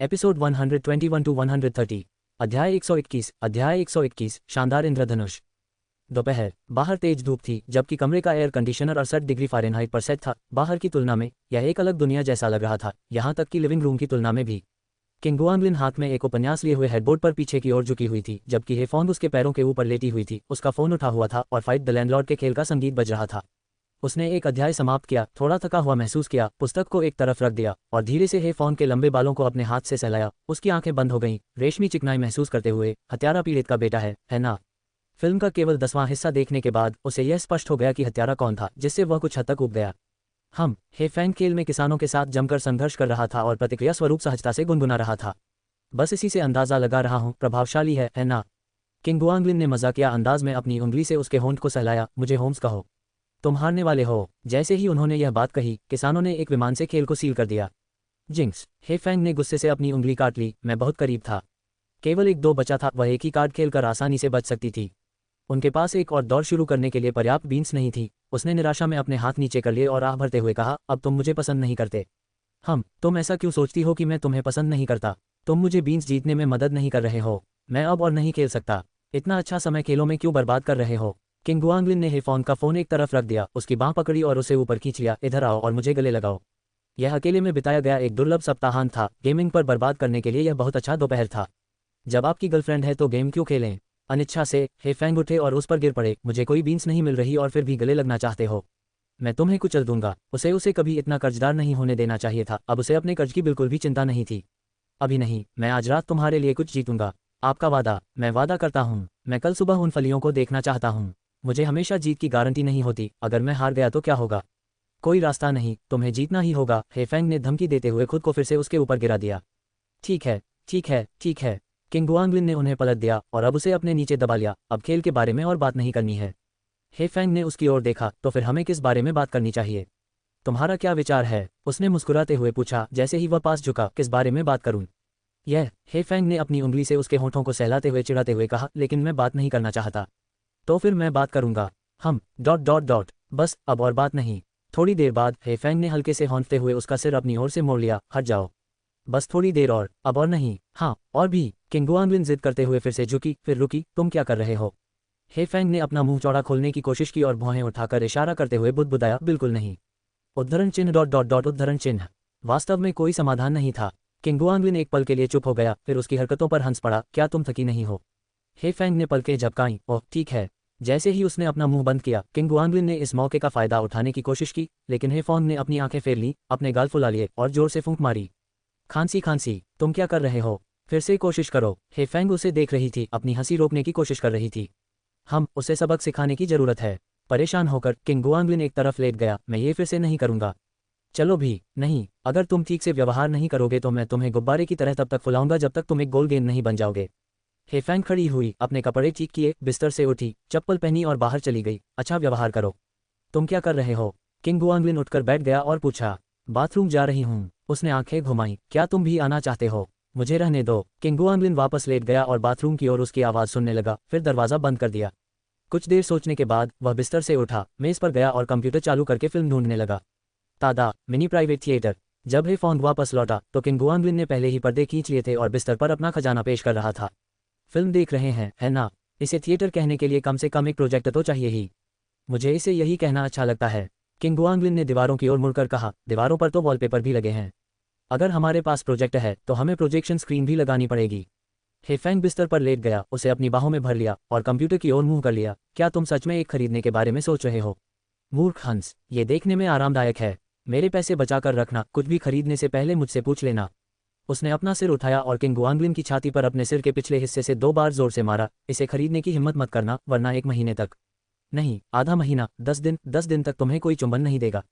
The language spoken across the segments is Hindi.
Episode 121 to 130। अध्याय 121। शानदार इंद्रधनुष। दोपहर। बाहर तेज धूप थी, जबकि कमरे का एयर कंडीशनर 68 डिग्री फ़ारेनहाइट पर सेट था। बाहर की तुलना में यह एक अलग दुनिया जैसा लग रहा था, यहाँ तक कि लिविंग रूम की तुलना में भी। किंग गुआंगलिन हाथ में एक उपन्यास लिए हुए हेडबोर्ड पर पीछे की ओर झुकी हुई थी, जबकि हे फॉन्ग उसके पैरों के ऊपर लेटी हुई थी। उसका फोन उठा हुआ था और फाइट द लैंडलॉर्ड के खेल का संगीत बज रहा था। उसने एक अध्याय समाप्त किया, थोड़ा थका हुआ महसूस किया, पुस्तक को एक तरफ रख दिया और धीरे से हे फॉन्ग के लंबे बालों को अपने हाथ से सहलाया। उसकी आंखें बंद हो गईं, रेशमी चिकनाई महसूस करते हुए। हत्यारा पीड़ित का बेटा है ना? फिल्म का केवल 10वां हिस्सा देखने के बाद उसे यह स्पष्ट हो गया कि हत्यारा कौन था, जिससे वह कुछ हद तक उब गया। हे फैंग खेल में किसानों के साथ जमकर संघर्ष कर रहा था और प्रतिक्रिया स्वरूप सहजता से गुनगुना रहा था। बस इसी से अंदाजा लगा रहा हूँ, प्रभावशाली है ना? किंग गुआंगलिन ने मजाकिया अंदाज में अपनी उंगली से उसके होंठ को सहलाया। मुझे होम्स कहो, तुम हारने वाले हो। जैसे ही उन्होंने यह बात कही, किसानों ने एक विमान से खेल को सील कर दिया। जिंक्स। हे फैंग ने गुस्से से अपनी उंगली काट ली। मैं बहुत करीब था। केवल एक दो बचा था, वह एक ही कार्ड खेलकर आसानी से बच सकती थी। उनके पास एक और दौड़ शुरू करने के लिए पर्याप्त बीन्स नहीं थी। उसने निराशा में अपने हाथ नीचे कर लिए और आह भरते हुए कहा, अब तुम मुझे पसंद नहीं करते। तुम ऐसा क्यों सोचती हो कि मैं तुम्हें पसंद नहीं करता? तुम मुझे बीन्स जीतने में मदद नहीं कर रहे हो। मैं अब और नहीं खेल सकता। इतना अच्छा समय खेलों में क्यों बर्बाद कर रहे हो? किंग गुआंगलिन ने हे फॉन्ग का फोन एक तरफ रख दिया, उसकी बांह पकड़ी और उसे ऊपर खींच लिया। इधर आओ और मुझे गले लगाओ। यह अकेले में बिताया गया एक दुर्लभ सप्ताहांत था। गेमिंग पर बर्बाद करने के लिए यह बहुत अच्छा दोपहर था। जब आपकी गर्लफ्रेंड है तो गेम क्यों खेलें? अनिच्छा से हे फैंग उठे और उस पर गिर पड़े। मुझे कोई बीन्स नहीं मिल रही और फिर भी गले लगना चाहते हो? मैं तुम्हें कुचल दूंगा। उसे कभी इतना कर्जदार नहीं होने देना चाहिए था। अब उसे अपने कर्ज की बिल्कुल भी चिंता नहीं थी। अभी नहीं, मैं आज रात तुम्हारे लिए कुछ जीतूंगा। आपका वादा? मैं वादा करता हूँ। मैं कल सुबह उन फलियों को देखना चाहता हूँ। मुझे हमेशा जीत की गारंटी नहीं होती। अगर मैं हार गया तो क्या होगा? कोई रास्ता नहीं, तुम्हें जीतना ही होगा। हे फैंग ने धमकी देते हुए खुद को फिर से उसके ऊपर गिरा दिया। ठीक है। किंग गुआंगलिन ने उन्हें पलट दिया और अब उसे अपने नीचे दबा लिया। अब खेल के बारे में और बात नहीं करनी है। हे फैंग ने उसकी ओर देखा। तो फिर हमें किस बारे में बात करनी चाहिए? तुम्हारा क्या विचार है? उसने मुस्कुराते हुए पूछा। जैसे ही वह पास झुका, किस बारे में बात करूं? हे फैंग ने अपनी उंगली से उसके होंठों को सहलाते हुए चिढ़ाते हुए कहा, लेकिन मैं बात नहीं करना चाहता। तो फिर मैं बात करूंगा। बस अब और बात नहीं। थोड़ी देर बाद हे फैंग ने हल्के से हौंकते हुए उसका सिर अपनी ओर से मोड़ लिया। हट जाओ। बस थोड़ी देर और, अब और नहीं। हाँ और भी। किंग गुआंगलिन जिद करते हुए फिर से झुकी, फिर रुकी। तुम क्या कर रहे हो? हे फैंग ने अपना मुंह चौड़ा खोलने की कोशिश की और भौहें उठाकर इशारा करते हुए बुदबुदाया, बिल्कुल नहीं। उद्धरण चिन्ह। वास्तव में कोई समाधान नहीं था। किंग गुआंगलिन एक पल के लिए चुप हो गया, फिर उसकी हरकतों पर हंस पड़ा। क्या तुम थकी नहीं हो? हे फैंग ने पलकें झपकाईं। ओह ठीक है। जैसे ही उसने अपना मुंह बंद किया, किंग गुआंगलिन ने इस मौके का फायदा उठाने की कोशिश की, लेकिन हे फॉन्ग ने अपनी आंखें फेर लीं, अपने गाल फुला लिए और जोर से फूंक मारी। खांसी, तुम क्या कर रहे हो? फिर से कोशिश करो। हे फैंग उसे देख रही थी, अपनी हंसी रोकने की कोशिश कर रही थी। उसे सबक सिखाने की जरूरत है। परेशान होकर किंग गुआंगलिन एक तरफ लेट गया। मैं ये फिर से नहीं करूंगा। चलो भी नहीं, अगर तुम ठीक से व्यवहार नहीं करोगे तो मैं तुम्हें गुब्बारे की तरह तब तक फुलाऊंगा जब तक तुम एक गोल गेंद नहीं बन जाओगे। हे फैंग खड़ी हुई, अपने कपड़े ठीक किए, बिस्तर से उठी, चप्पल पहनी और बाहर चली गई। अच्छा व्यवहार करो। तुम क्या कर रहे हो? किंग गुआंगलिन उठकर बैठ गया और पूछा। बाथरूम जा रही हूँ। उसने आंखें घुमाई। क्या तुम भी आना चाहते हो? मुझे रहने दो। किंग गुआंगलिन वापस लेट गया और बाथरूम की ओर उसकी आवाज़ सुनने लगा, फिर दरवाज़ा बंद कर दिया। कुछ देर सोचने के बाद वह बिस्तर से उठा, मेज़ पर गया और कंप्यूटर चालू करके फिल्म ढूंढने लगा। S mini private theatre. जब हे फॉन्ग वापस लौटा तो किंग गुआंगलिन ने पहले ही पर्दे खींच लिए थे और बिस्तर पर अपना खजाना पेश कर रहा था। फिल्म देख रहे हैं, है ना? इसे थिएटर कहने के लिए कम से कम एक प्रोजेक्टर तो चाहिए ही। मुझे इसे यही कहना अच्छा लगता है। किंग गुआंगलिन ने दीवारों की ओर मुड़कर कहा। दीवारों पर तो वॉलपेपर भी लगे हैं। अगर हमारे पास प्रोजेक्टर है तो हमें प्रोजेक्शन स्क्रीन भी लगानी पड़ेगी। हे फैंग बिस्तर पर लेट गया, उसे अपनी बाहों में भर लिया और कंप्यूटर की ओर मुंह कर लिया। क्या तुम सच में एक खरीदने के बारे में सोच रहे हो? मूर्ख हंस, ये देखने में आरामदायक है। मेरे पैसे बचाकर रखना, कुछ भी खरीदने से पहले मुझसे पूछ लेना। उसने अपना सिर उठाया और किंग गुआंगलिन की छाती पर अपने सिर के पिछले हिस्से से 2 बार जोर से मारा। इसे खरीदने की हिम्मत मत करना, वरना 1 महीने तक नहीं, आधा महीना, 10 दिन तक तुम्हें कोई चुंबन नहीं देगा।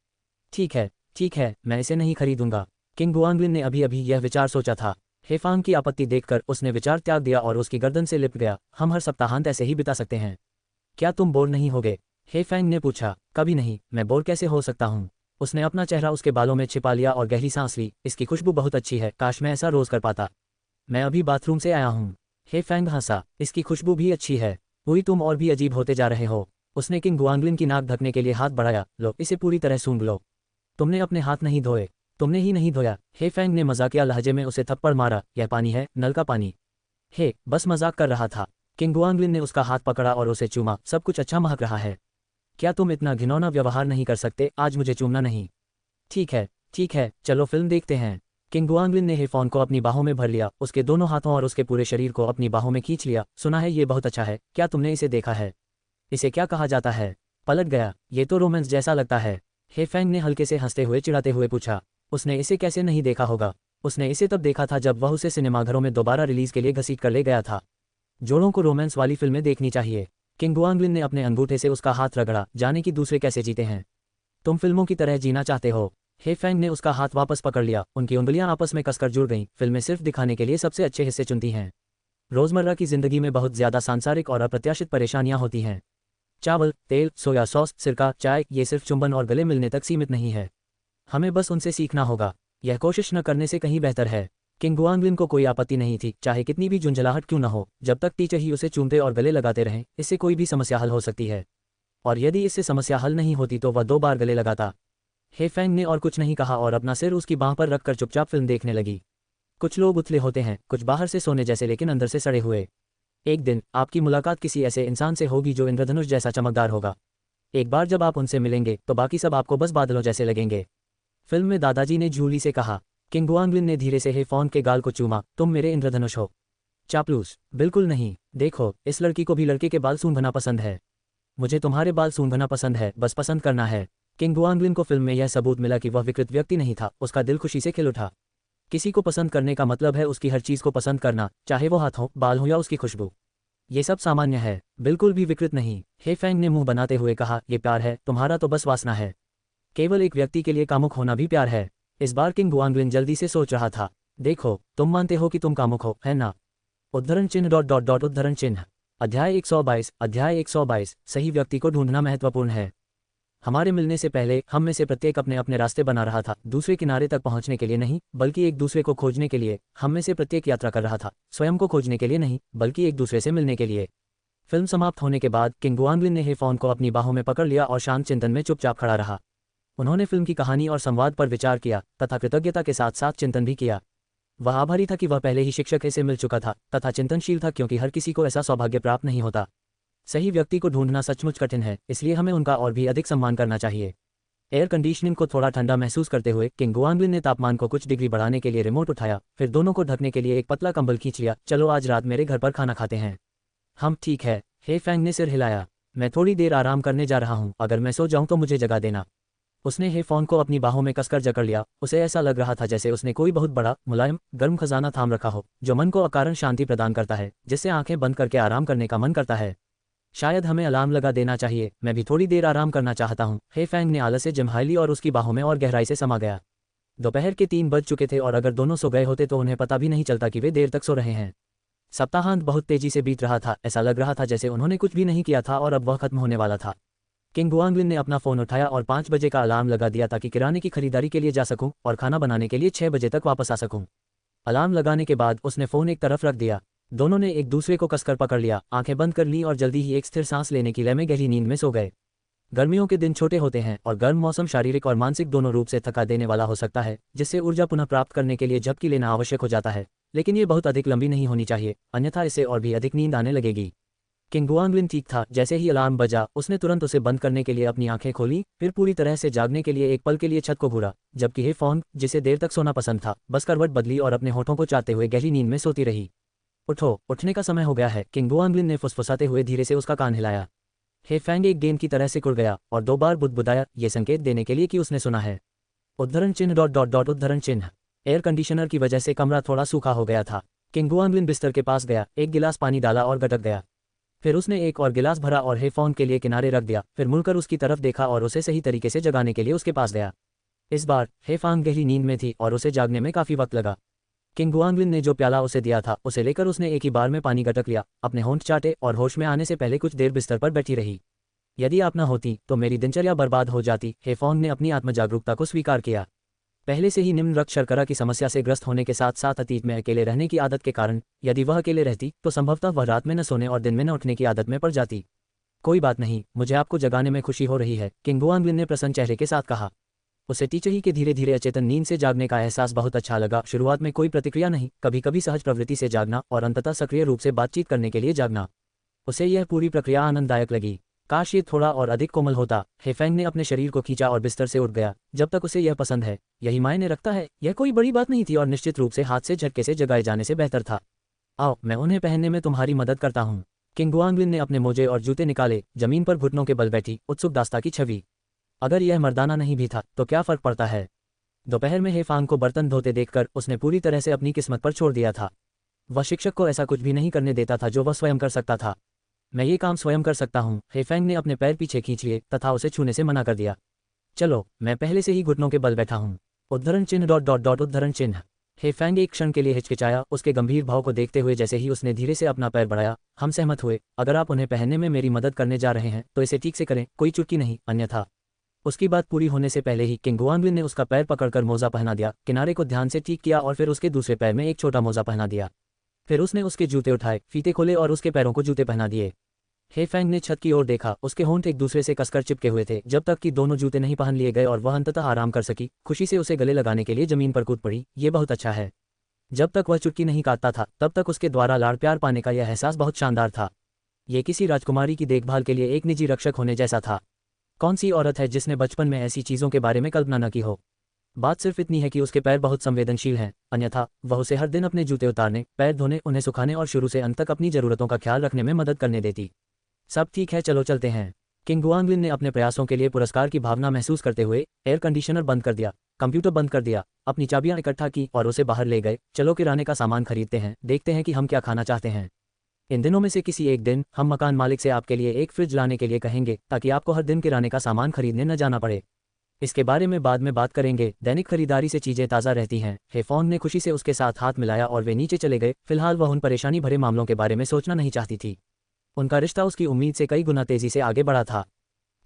ठीक है, मैं इसे नहीं खरीदूंगा। किंग गुआंगलिन ने अभी अभी यह विचार सोचा था। हे फैंग की आपत्ति देखकर उसने विचार त्याग दिया और उसकी गर्दन से लिपट गया। हम हर सप्ताहांत ऐसे ही बिता सकते हैं। क्या तुम बोर नहीं होगे? हे फैंग ने पूछा। कभी नहीं, मैं बोर कैसे हो सकता हूँ? उसने अपना चेहरा उसके बालों में छिपा लिया और गहरी सांस ली। इसकी खुशबू बहुत अच्छी है, काश मैं ऐसा रोज कर पाता। मैं अभी बाथरूम से आया हूँ। हे फैंग हंसा। इसकी खुशबू भी अच्छी है। हुई तुम और भी अजीब होते जा रहे हो। उसने किंग गुआंगलिन की नाक ढकने के लिए हाथ बढ़ाया। लो, इसे पूरी तरह सूंघ लो। तुमने अपने हाथ नहीं धोए। तुमने ही नहीं धोया। हे फैंग ने मजाकिया लहजे में उसे थप्पड़ मारा। यह पानी है, नल का पानी। हे, बस मजाक कर रहा था। किंग गुआंगलिन ने उसका हाथ पकड़ा और उसे चूमा। सब कुछ अच्छा महक रहा है। क्या तुम इतना घिनौना व्यवहार नहीं कर सकते? आज मुझे चूमना नहीं। ठीक है, चलो फिल्म देखते हैं। किंग गुआंगलिन ने हेफॉन को अपनी बाहों में भर लिया, उसके दोनों हाथों और उसके पूरे शरीर को अपनी बाहों में खींच लिया। सुना है ये बहुत अच्छा है, क्या तुमने इसे देखा है? इसे क्या कहा जाता है? पलट गया। ये तो रोमांस जैसा लगता है। हे फैंग ने हल्के से हंसते हुए चिढ़ाते हुए पूछा। उसने इसे कैसे नहीं देखा होगा? उसने इसे तब देखा था जब वह उसे सिनेमाघरों में दोबारा रिलीज के लिए घसीट कर ले गया था। जोड़ों को रोमांस वाली फिल्में देखनी चाहिए। किंग गुआंगलिन ने अपने अंगूठे से उसका हाथ रगड़ा। जाने कि दूसरे कैसे जीते हैं। तुम फिल्मों की तरह जीना चाहते हो। हे फैंग ने उसका हाथ वापस पकड़ लिया। उनकी उंगलियां आपस में कसकर जुड़ गईं। फिल्में सिर्फ दिखाने के लिए सबसे अच्छे हिस्से चुनती हैं। रोजमर्रा की जिंदगी में बहुत ज्यादा सांसारिक और अप्रत्याशित परेशानियां होती हैं। चावल, तेल, सोया सॉस, सिरका, चाय, ये सिर्फ चुंबन और गले मिलने तक सीमित नहीं है। हमें बस उनसे सीखना होगा। यह कोशिश न करने से कहीं बेहतर है। किंग गुआंगलिन को कोई आपत्ति नहीं थी, चाहे कितनी भी झुंझलाहट क्यों न हो, जब तक टीचर ही उसे चूमते और गले लगाते रहें। इससे कोई भी समस्या हल हो सकती है। और यदि इससे समस्या हल नहीं होती तो वह 2 बार गले लगाता। हे फैंग ने और कुछ नहीं कहा और अपना सिर उसकी बांह पर रखकर चुपचाप फिल्म देखने लगी। कुछ लोग उथले होते हैं, कुछ बाहर से सोने जैसे लेकिन अंदर से सड़े हुए। एक दिन आपकी मुलाकात किसी ऐसे इंसान से होगी जो इंद्रधनुष जैसा चमकदार होगा। एक बार जब आप उनसे मिलेंगे तो बाकी सब आपको बस बादलों जैसे लगेंगे। फिल्म में दादाजी ने जूली से कहा। किंग गुआंगलिन ने धीरे से हे फॉन के गाल को चूमा। तुम मेरे इंद्रधनुष हो। चापलूस, बिल्कुल नहीं। देखो, इस लड़की को भी लड़के के बाल सूंघना पसंद है। मुझे तुम्हारे बाल सूंघना पसंद है, बस पसंद करना है। किंग गुआंगलिन को फिल्म में यह सबूत मिला कि वह विकृत व्यक्ति नहीं था। उसका दिल खुशी से खिल उठा। किसी को पसंद करने का मतलब है उसकी हर चीज को पसंद करना, चाहे वो हाथ हो, बाल हो या उसकी खुशबू। ये सब सामान्य है, बिल्कुल भी विकृत नहीं। हे फैंग ने मुंह बनाते हुए कहा, ये प्यार है, तुम्हारा तो बस वासना है। केवल एक व्यक्ति के लिए कामुक होना भी प्यार है। इस बार किंग गुआंगलिन जल्दी से सोच रहा था। देखो, तुम मानते हो कि तुम कामुक हो, है ना? उद्धरण चिन्ह उद्धरण चिन्ह। अध्याय 122। सही व्यक्ति को ढूंढना महत्वपूर्ण है। हमारे मिलने से पहले हम में से प्रत्येक अपने अपने रास्ते बना रहा था, दूसरे किनारे तक पहुंचने के लिए नहीं, बल्कि एक दूसरे को खोजने के लिए। हम में से प्रत्येक यात्रा कर रहा था, स्वयं को खोजने के लिए नहीं, बल्कि एक दूसरे से मिलने के लिए। फिल्म समाप्त होने के बाद किंग गुआंगलिन ने हे फॉन को अपनी बाहों में पकड़ लिया और शांत चिंतन में चुपचाप खड़ा रहा। उन्होंने फिल्म की कहानी और संवाद पर विचार किया तथा कृतज्ञता के साथ साथ चिंतन भी किया। वह आभारी था कि वह पहले ही शिक्षक से मिल चुका था तथा चिंतनशील था, क्योंकि हर किसी को ऐसा सौभाग्य प्राप्त नहीं होता। सही व्यक्ति को ढूंढना सचमुच कठिन है, इसलिए हमें उनका और भी अधिक सम्मान करना चाहिए। एयर कंडीशनिंग को थोड़ा ठंडा महसूस करते हुए किंग गुआंगलिन ने तापमान को कुछ डिग्री बढ़ाने के लिए रिमोट उठाया, फिर दोनों को ढकने के लिए एक पतला कंबल खींच लिया। चलो आज रात मेरे घर पर खाना खाते हैं। हम ठीक है। हे फैंग ने सिर हिलाया। मैं थोड़ी देर आराम करने जा रहा हूँ, अगर मैं सो जाऊँ तो मुझे जगा देना। उसने हे फॉन को अपनी बाहों में कसकर जकड़ लिया। उसे ऐसा लग रहा था जैसे उसने कोई बहुत बड़ा, मुलायम, गर्म खजाना थाम रखा हो, जो मन को अकारण शांति प्रदान करता है, जिससे आंखें बंद करके आराम करने का मन करता है। शायद हमें अलार्म लगा देना चाहिए, मैं भी थोड़ी देर आराम करना चाहता हूँ। हे फैंग ने आलस से जम्हाई ली और उसकी बाहों में और गहराई से समा गया। दोपहर के 3 बज चुके थे और अगर दोनों सो गए होते तो उन्हें पता भी नहीं चलता कि वे देर तक सो रहे हैं। सप्ताहांत बहुत तेजी से बीत रहा था, ऐसा लग रहा था जैसे उन्होंने कुछ भी नहीं किया था और अब वह खत्म होने वाला था। किंग गुआंगलिन ने अपना फोन उठाया और 5 बजे का अलार्म लगा दिया ताकि किराने की खरीदारी के लिए जा सकूं और खाना बनाने के लिए 6 बजे तक वापस आ सकूं। अलार्म लगाने के बाद उसने फोन एक तरफ रख दिया। दोनों ने एक दूसरे को कसकर पकड़ लिया, आंखें बंद कर ली और जल्दी ही एक स्थिर सांस लेने की लय में गहरी नींद में सो गए। गर्मियों के दिन छोटे होते हैं और गर्म मौसम शारीरिक और मानसिक दोनों रूप से थका देने वाला हो सकता है, जिससे ऊर्जा पुनः प्राप्त करने के लिए झपकी लेना आवश्यक हो जाता है। लेकिन ये बहुत अधिक लंबी नहीं होनी चाहिए, अन्यथा इससे और भी अधिक नींद आने लगेगी। किंग गुआंगलिन ठीक था। जैसे ही अलार्म बजा उसने तुरंत उसे बंद करने के लिए अपनी आंखें खोली, फिर पूरी तरह से जागने के लिए एक पल के लिए छत को घूरा, जबकि हे फॉन, जिसे देर तक सोना पसंद था, बस करवट बदली और अपने होठों को चाटते हुए गहरी नींद में सोती रही। उठो, उठने का समय हो गया है। किंग गुआंगलिन ने फुसफुसाते हुए धीरे से उसका कान हिलाया। हे फैंग एक गेंद की तरह से कुड़ गया और 2 बार बुदबुदाया, ये संकेत देने के लिए कि उसने सुना है। उद्धरण चिन्ह उद्धरण चिन्ह। एयर कंडीशनर की वजह से कमरा थोड़ा सूखा हो गया था। किंग गुआंगलिन बिस्तर के पास गया, एक गिलास पानी डाला और गटक गया। फिर उसने एक और गिलास भरा और हे फॉन के लिए किनारे रख दिया, फिर मुड़कर उसकी तरफ देखा और उसे सही तरीके से जगाने के लिए उसके पास गया। इस बार हे फॉन गहरी नींद में थी और उसे जागने में काफी वक्त लगा। किंग गुआंगलिन ने जो प्याला उसे दिया था उसे लेकर उसने एक ही बार में पानी गटक लिया, अपने होंठ चाटे और होश में आने से पहले कुछ देर बिस्तर पर बैठी रही। यदि आप न होती तो मेरी दिनचर्या बर्बाद हो जाती। हे फॉन ने अपनी आत्मजागरूकता को स्वीकार किया। पहले से ही निम्न रक्त शर्करा की समस्या से ग्रस्त होने के साथ साथ अतीत में अकेले रहने की आदत के कारण यदि वह अकेले रहती तो संभवतः वह रात में न सोने और दिन में न उठने की आदत में पड़ जाती। कोई बात नहीं, मुझे आपको जगाने में खुशी हो रही है, किंग गुआंगलिन ने प्रसन्न चेहरे के साथ कहा। उसे टीचही के धीरे धीरे अचेतन नींद से जागने का एहसास बहुत अच्छा लगा। शुरुआत में कोई प्रतिक्रिया नहीं, कभी कभी सहज प्रवृत्ति से जागना और अंततः सक्रिय रूप से बातचीत करने के लिए जागना। उसे यह पूरी प्रक्रिया आनंददायक लगी। काश ये थोड़ा और अधिक कोमल होता। हेफेंग ने अपने शरीर को खींचा और बिस्तर से उठ गया। जब तक उसे यह पसंद है, यही मायने रखता है। यह कोई बड़ी बात नहीं थी और निश्चित रूप से हाथ से झटके से जगाए जाने से बेहतर था। आओ, मैं उन्हें पहनने में तुम्हारी मदद करता हूँ। किंग गुआंगलिन ने अपने मोजे और जूते निकाले। जमीन पर घुटनों के बल बैठी उत्सुक दास्ता की छवि। अगर यह मर्दाना नहीं भी था तो क्या फर्क पड़ता है। दोपहर में हेफांग को बर्तन धोते देखकर उसने पूरी तरह से अपनी किस्मत पर छोड़ दिया था। वह शिक्षक को ऐसा कुछ भी नहीं करने देता था जो वह स्वयं कर सकता था। मैं ये काम स्वयं कर सकता हूँ। हेफेंग ने अपने पैर पीछे खींच लिए तथा उसे छूने से मना कर दिया। चलो, मैं पहले से ही घुटनों के बल बैठा हूँ। उद्धरण चिन्ह डॉट डॉट डॉट उद्धरण चिन्ह। हेफेंग एक क्षण के लिए हिचकिचाया, उसके गंभीर भाव को देखते हुए। जैसे ही उसने धीरे से अपना पैर बढ़ाया, हम सहमत हुए। अगर आप उन्हें पहनने में मेरी मदद करने जा रहे हैं तो इसे ठीक से करें, कोई चुटकी नहीं, अन्यथा। उसकी बात पूरी होने से पहले ही किंग गुआंगलिन ने उसका पैर पकड़कर मोजा पहना दिया, किनारे को ध्यान से ठीक किया और फिर उसके दूसरे पैर में एक छोटा मोजा पहना दिया। फिर उसने उसके जूते उठाए, फीते खोले और उसके पैरों को जूते पहना दिए। हेफेंग ने छत की ओर देखा। उसके होंठ एक दूसरे से कसकर चिपके हुए थे जब तक कि दोनों जूते नहीं पहन लिए गए और वह अंततः आराम कर सकी। खुशी से उसे गले लगाने के लिए जमीन पर कूद पड़ी। ये बहुत अच्छा है। जब तक वह चुटकी नहीं काटता था तब तक उसके द्वारा लाड़ प्यार पाने का यह एहसास बहुत शानदार था। ये किसी राजकुमारी की देखभाल के लिए एक निजी रक्षक होने जैसा था। कौन सी औरत है जिसने बचपन में ऐसी चीज़ों के बारे में कल्पना न की हो। बात सिर्फ इतनी है कि उसके पैर बहुत संवेदनशील हैं, अन्यथा वह उसे हर दिन अपने जूते उतारने, पैर धोने, उन्हें सुखाने और शुरू से अंत तक अपनी ज़रूरतों का ख्याल रखने में मदद करने देती। सब ठीक है, चलो चलते हैं। किंग गुआंगलिन ने अपने प्रयासों के लिए पुरस्कार की भावना महसूस करते हुए एयर कंडीशनर बंद कर दिया, कंप्यूटर बंद कर दिया, अपनी चाबियां इकट्ठा की और उसे बाहर ले गए। चलो किराने का सामान खरीदते हैं, देखते हैं कि हम क्या खाना चाहते हैं। इन दिनों में से किसी एक दिन हम मकान मालिक से आपके लिए एक फ्रिज लाने के लिए कहेंगे ताकि आपको हर दिन किराने का सामान खरीदने न जाना पड़े। इसके बारे में बाद में बात करेंगे। दैनिक खरीदारी से चीजें ताज़ा रहती हैं। हेफोंग ने खुशी से उसके साथ हाथ मिलाया और वे नीचे चले गए। फिलहाल वह उन परेशानी भरे मामलों के बारे में सोचना नहीं चाहती थी। उनका रिश्ता उसकी उम्मीद से कई गुना तेजी से आगे बढ़ा था।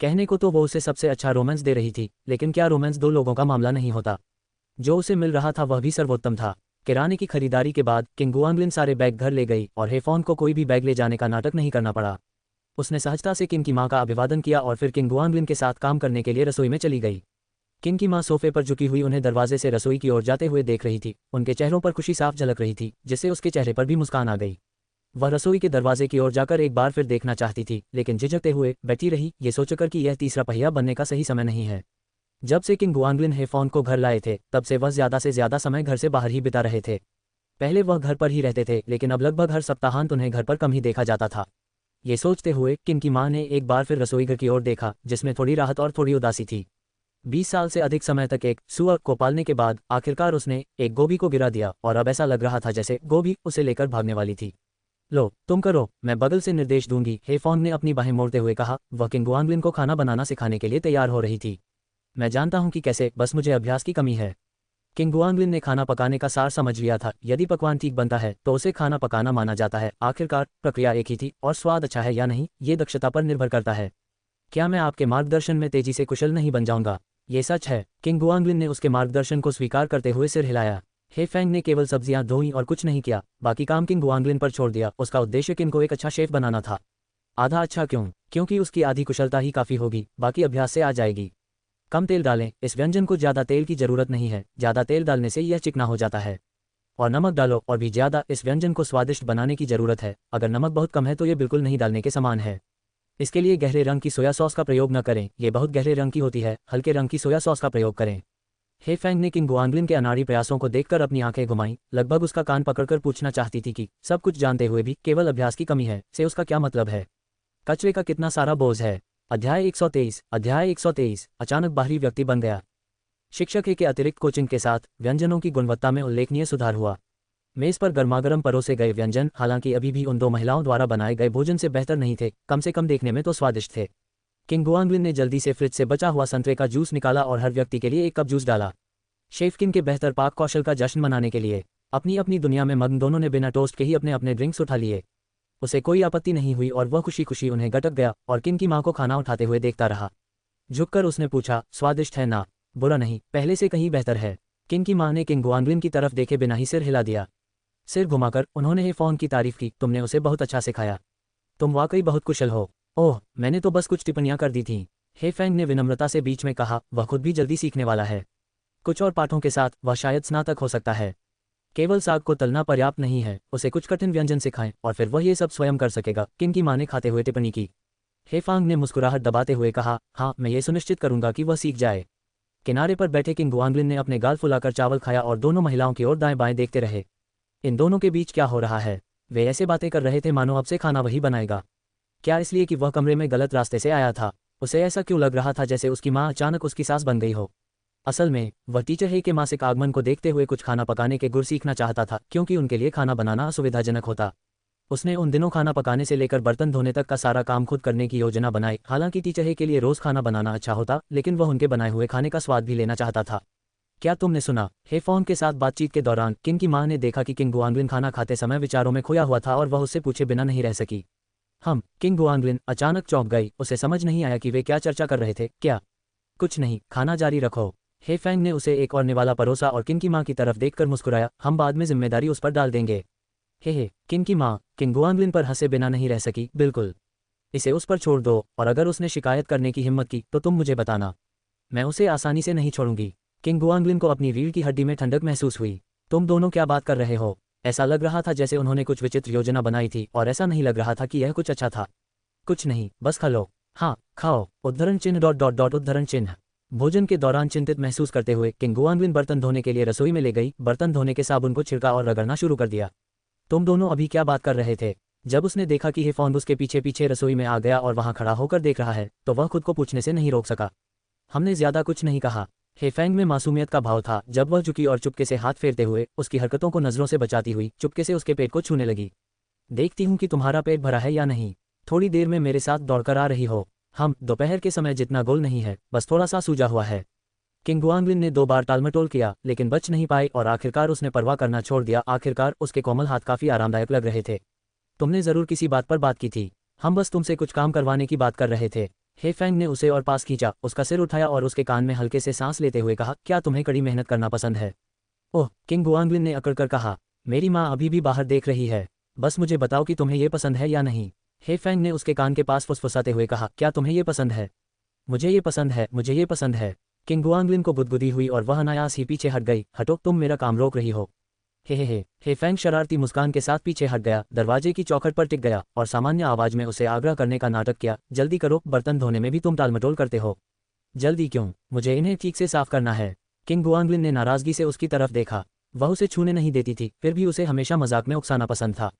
कहने को तो वो उसे सबसे अच्छा रोमांस दे रही थी, लेकिन क्या रोमांस दो लोगों का मामला नहीं होता। जो उसे मिल रहा था वह भी सर्वोत्तम था। किराने की खरीदारी के बाद किंग गुआंगलिन सारे बैग घर ले गई और हेफोंग को कोई भी बैग ले जाने का नाटक नहीं करना पड़ा। उसने सहजता से किन की मां का अभिवादन किया और फिर किंग गुआंगलिन के साथ काम करने के लिए रसोई में चली गई। किन की मां सोफे पर झुकी हुई उन्हें दरवाजे से रसोई की ओर जाते हुए देख रही थी। उनके चेहरों पर खुशी साफ झलक रही थी, जिससे उसके चेहरे पर भी मुस्कान आ गई। वह रसोई के दरवाजे की ओर जाकर एक बार फिर देखना चाहती थी, लेकिन झिझकते हुए बैठी रही, ये सोचकर कि यह तीसरा पहिया बनने का सही समय नहीं है। जब से किंग गुआंगलिन हेफोंग को घर लाए थे तब से वह ज़्यादा से ज़्यादा समय घर से बाहर ही बिता रहे थे। पहले वह घर पर ही रहते थे, लेकिन अब लगभग हर सप्ताहांत उन्हें घर पर कम ही देखा जाता था। ये सोचते हुए किन की मां ने एक बार फिर रसोई घर की ओर देखा, जिसमें थोड़ी राहत और थोड़ी उदासी थी। 20 साल से अधिक समय तक एक सुअर को पालने के बाद आखिरकार उसने एक गोभी को गिरा दिया और अब ऐसा लग रहा था जैसे गोभी उसे लेकर भागने वाली थी। लो, तुम करो, मैं बगल से निर्देश दूंगी, हेफोंग ने अपनी बाहें मोड़ते हुए कहा। वह किंग गुआंगलिन को खाना बनाना सिखाने के लिए तैयार हो रही थी। मैं जानता हूं कि कैसे, बस मुझे अभ्यास की कमी है। किंग गुआंगलिन ने खाना पकाने का सार समझ लिया था। यदि पकवान ठीक बनता है तो उसे खाना पकाना माना जाता है। आखिरकार प्रक्रिया एक ही थी और स्वाद अच्छा है या नहीं ये दक्षता पर निर्भर करता है। क्या मैं आपके मार्गदर्शन में तेजी से कुशल नहीं बन जाऊंगा? ये सच है। किंग गुआंगलिन ने उसके मार्गदर्शन को स्वीकार करते हुए सिर हिलाया। हेफेंग ने केवल सब्जियां धोई और कुछ नहीं किया, बाकी काम किंग गुआंगलिन पर छोड़ दिया। उसका उद्देश्य किन को एक अच्छा शेफ बनाना था। आधा अच्छा क्यों? क्योंकि उसकी आधी कुशलता ही काफ़ी होगी, बाकी अभ्यास से आ जाएगी। कम तेल डालें, इस व्यंजन को ज़्यादा तेल की ज़रूरत नहीं है। ज़्यादा तेल डालने से यह चिकना हो जाता है। और नमक डालो और भी ज़्यादा, इस व्यंजन को स्वादिष्ट बनाने की ज़रूरत है। अगर नमक बहुत कम है तो ये बिल्कुल नहीं डालने के समान है। इसके लिए गहरे रंग की सोया सॉस का प्रयोग न करें, ये बहुत गहरे रंग की होती है। हल्के रंग की सोया सॉस का प्रयोग करें। हेफेंग ने किंग गुआंगलिन के अनाड़ी प्रयासों को देखकर अपनी आंखें घुमाईं, लगभग उसका कान पकड़कर पूछना चाहती थी कि सब कुछ जानते हुए भी केवल अभ्यास की कमी है से उसका क्या मतलब है। कचरे का कितना सारा बोझ है। अध्याय 123। अचानक बाहरी व्यक्ति बन गया। शिक्षक के अतिरिक्त कोचिंग के साथ व्यंजनों की गुणवत्ता में उल्लेखनीय सुधार हुआ। मेज पर गर्मागर्म परोसे गए व्यंजन हालांकि अभी भी उन दो महिलाओं द्वारा बनाए गए भोजन से बेहतर नहीं थे, कम से कम देखने में तो स्वादिष्ट थे। किंग गुआंगलिन ने जल्दी से फ्रिज से बचा हुआ संतरे का जूस निकाला और हर व्यक्ति के लिए एक कप जूस डाला। शेफकिन के बेहतर पाक कौशल का जश्न मनाने के लिए अपनी अपनी दुनिया में मग्न दोनों ने बिना टोस्ट के ही अपने अपने ड्रिंक्स उठा लिए। उसे कोई आपत्ति नहीं हुई और वह खुशी खुशी उन्हें गटक गया और किन की मां को खाना उठाते हुए देखता रहा। झुककर उसने पूछा, स्वादिष्ट है ना? बुरा नहीं, पहले से कहीं बेहतर है। किन की मां ने किंग गुआंगलिन की तरफ देखे बिना ही सिर हिला दिया। सिर घुमाकर उन्होंने हेफोंग की तारीफ की। तुमने उसे बहुत अच्छा सिखाया। तुम वाकई बहुत कुशल हो। ओह, मैंने तो बस कुछ टिप्पणियां कर दी थीं। हे फैंग ने विनम्रता से बीच में कहा, वह खुद भी जल्दी सीखने वाला है। कुछ और पाठों के साथ वह शायद स्नातक हो सकता है। केवल साग को तलना पर्याप्त नहीं है, उसे कुछ कठिन व्यंजन सिखाएं और फिर वह ये सब स्वयं कर सकेगा, किन की माँ ने खाते हुए टिप्पणी की। हे फांग ने मुस्कुराहट दबाते हुए कहा, हाँ, मैं ये सुनिश्चित करूंगा कि वह सीख जाए। किनारे पर बैठे किंग गुआंगलिन ने अपने गाल फुलाकर चावल खाया और दोनों महिलाओं की ओर दाएं बाएं देखते रहे। इन दोनों के बीच क्या हो रहा है? वे ऐसे बातें कर रहे थे मानो अब से खाना वही बनाएगा। क्या इसलिए कि वह कमरे में गलत रास्ते से आया था? उसे ऐसा क्यों लग रहा था जैसे उसकी माँ अचानक उसकी सास बन गई हो? असल में वह टीचर हे के मासिक आगमन को देखते हुए कुछ खाना पकाने के गुर सीखना चाहता था, क्योंकि उनके लिए खाना बनाना असुविधाजनक होता। उसने उन दिनों खाना पकाने से लेकर बर्तन धोने तक का सारा काम खुद करने की योजना बनाई। हालांकि टीचर हे के लिए रोज खाना बनाना अच्छा होता, लेकिन वह उनके बनाए हुए खाने का स्वाद भी लेना चाहता था। क्या तुमने सुना? हे फॉन के साथ बातचीत के दौरान किन की माँ ने देखा कि किंग गुआंगलिन खाना खाते समय विचारों में खोया हुआ था और वह उससे पूछे बिना नहीं रह सकी। किंग गुआंगलिन अचानक चौंक गई। उसे समझ नहीं आया कि वे क्या चर्चा कर रहे थे। क्या? कुछ नहीं, खाना जारी रखो। हे फैंग ने उसे एक और निवाला परोसा और किन की माँ की तरफ देखकर मुस्कुराया, हम बाद में जिम्मेदारी उस पर डाल देंगे। हे किन की माँ किंग गुआंगलिन पर हंसे बिना नहीं रह सकी। बिल्कुल, इसे उस पर छोड़ दो, और अगर उसने शिकायत करने की हिम्मत की तो तुम मुझे बताना, मैं उसे आसानी से नहीं छोड़ूंगी। किंग गुआंगलिन को अपनी रीढ़ की हड्डी में ठंडक महसूस हुई। तुम दोनों क्या बात कर रहे हो? ऐसा लग रहा था जैसे उन्होंने कुछ विचित्र योजना बनाई थी, और ऐसा नहीं लग रहा था कि यह कुछ अच्छा था। कुछ नहीं, बस खा लो। हाँ, खाओ। उद्धरण चिन्ह डॉट डॉट डॉट उद्धरण चिन्ह। भोजन के दौरान चिंतित महसूस करते हुए किंग गुआंगलिन बर्तन धोने के लिए रसोई में ले गई। बर्तन धोने के साबुन को छिड़का और रगड़ना शुरू कर दिया। तुम दोनों अभी क्या बात कर रहे थे? जब उसने देखा कि हे फॉन उसके पीछे पीछे रसोई में आ गया और वहां खड़ा होकर देख रहा है, तो वह खुद को पूछने से नहीं रोक सका। हमने ज्यादा कुछ नहीं कहा। हे फैंग में मासूमियत का भाव था जब वह झुकी और चुपके से हाथ फेरते हुए उसकी हरकतों को नजरों से बचाती हुई चुपके से उसके पेट को छूने लगी। देखती हूँ कि तुम्हारा पेट भरा है या नहीं। थोड़ी देर में मेरे साथ दौड़कर आ रही हो। दोपहर के समय जितना गोल नहीं है, बस थोड़ा सा सूजा हुआ है। किंग गुआंगलिन ने 2 बार टालमटोल किया, लेकिन बच नहीं पाई और आखिरकार उसने परवाह करना छोड़ दिया। आखिरकार उसके कोमल हाथ काफी आरामदायक लग रहे थे। तुमने जरूर किसी बात पर बात की थी। हम बस तुमसे कुछ काम करवाने की बात कर रहे थे। हे फैंग ने उसे और पास खींचा, उसका सिर उठाया और उसके कान में हल्के से सांस लेते हुए कहा, क्या तुम्हें कड़ी मेहनत करना पसंद है? ओह, किंग गुआंगलिन ने अकड़कर कहा, मेरी माँ अभी भी बाहर देख रही है। बस मुझे बताओ कि तुम्हें ये पसंद है या नहीं। हे फैंग ने उसके कान के पास फुसफुसाते हुए कहा, क्या तुम्हें ये पसंद है? मुझे ये पसंद है, मुझे ये पसंद है। किंग गुआंगलिन को बुदबुदी हुई और वह अनायास ही पीछे हट गई। हटो, तुम मेरा काम रोक रही हो। हे फैंग शरारती मुस्कान के साथ पीछे हट गया, दरवाजे की चौखट पर टिक गया और सामान्य आवाज में उसे आग्रह करने का नाटक किया, जल्दी करो, बर्तन धोने में भी तुम टालमटोल करते हो। जल्दी क्यों? मुझे इन्हें ठीक से साफ करना है। किंग गुआंगलिन ने नाराजगी से उसकी तरफ देखा। वह उसे छूने नहीं देती थी, फिर भी उसे हमेशा मजाक में उकसाना पसंद था।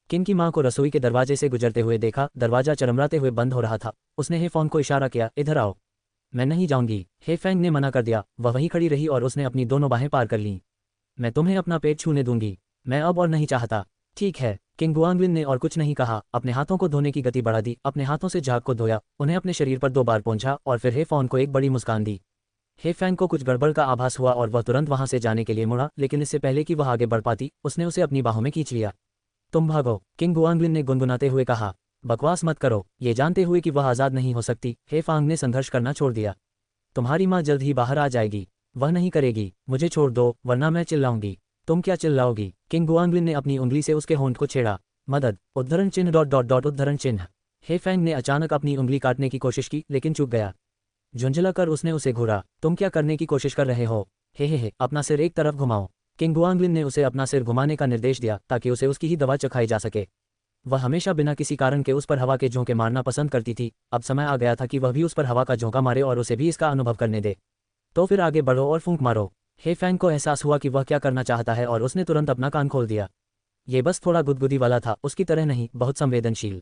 किंग की माँ को रसोई के दरवाजे से गुजरते हुए देखा। दरवाजा चरमराते हुए बंद हो रहा था। उसने हे फॉन को इशारा किया, इधर आओ। मैं नहीं जाऊंगी। हे फैंग ने मना कर दिया। वह वहीं खड़ी रही और उसने अपनी दोनों बाहें पार कर लीं। मैं तुम्हें अपना पेट छूने दूंगी। मैं अब और नहीं चाहता। ठीक है। किंग गुआंगलिन ने और कुछ नहीं कहा, अपने हाथों को धोने की गति बढ़ा दी, अपने हाथों से झाग को धोया, उन्हें अपने शरीर पर 2 बार पोंछा और फिर हे फॉन को एक बड़ी मुस्कान दी। हे फैंग को कुछ गड़बड़ का आभास हुआ और वह तुरंत वहां से जाने के लिए मुड़ा, लेकिन इससे पहले कि वह आगे बढ़ पाती, उसने उसे अपनी बाहों में खींच लिया। तुम भागो, किंग गुआंगलिन ने गुनगुनाते हुए कहा। बकवास मत करो, ये जानते हुए कि वह आज़ाद नहीं हो सकती। हे फांग ने संघर्ष करना छोड़ दिया। तुम्हारी माँ जल्द ही बाहर आ जाएगी। वह नहीं करेगी। मुझे छोड़ दो, वरना मैं चिल्लाऊंगी। तुम क्या चिल्लाओगी? किंग गुआंगलिन ने अपनी उंगली से उसके होंठ को छेड़ा। मदद! उद्धरण चिन्ह डॉट डॉट डॉट उद्धरण चिन्ह। हे फैंग ने अचानक अपनी उंगली काटने की कोशिश की, लेकिन चूक गया। झुंझला कर उसने उसे घूरा। तुम क्या करने की कोशिश कर रहे हो? हे, अपना सिर एक तरफ घुमाओ। किंग गुआंगलिन ने उसे अपना सिर घुमाने का निर्देश दिया ताकि उसे उसकी ही दवा चखाई जा सके। वह हमेशा बिना किसी कारण के उस पर हवा के झोंके मारना पसंद करती थी। अब समय आ गया था कि वह भी उस पर हवा का झोंका मारे और उसे भी इसका अनुभव करने दे। तो फिर आगे बढ़ो और फूंक मारो। हे फैंग को एहसास हुआ कि वह क्या करना चाहता है और उसने तुरंत अपना कान खोल दिया। ये बस थोड़ा गुदगुदी वाला था, उसकी तरह नहीं, बहुत संवेदनशील।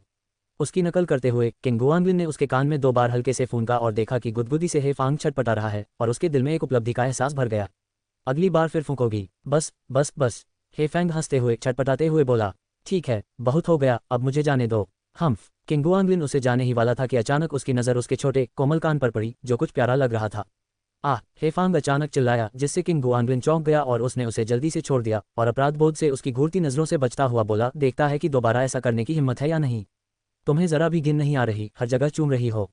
उसकी नकल करते हुए किंग गुआंगलिन ने उसके कान में 2 बार हल्के से फूंका और देखा कि गुदगुदी से हे फांग छटपटा रहा है और उसके दिल में एक उपलब्धि का एहसास भर गया। अगली बार फिर फूंकोगी? बस बस बस। हे फैंग हंसते हुए छटपटाते हुए बोला। ठीक है, बहुत हो गया, अब मुझे जाने दो। किंग गुआंगलिन उसे जाने ही वाला था कि अचानक उसकी नज़र उसके छोटे कोमल कान पर पड़ी, जो कुछ प्यारा लग रहा था। हे फांग अचानक चिल्लाया, जिससे किंग गुआंगलिन चौंक गया और उसने उसे जल्दी से छोड़ दिया और अपराध बोध से उसकी घूरती नजरों से बचता हुआ बोला, देखता है कि दोबारा ऐसा करने की हिम्मत है या नहीं। तुम्हें जरा भी घिन नहीं आ रही? हर जगह चूम रही हो।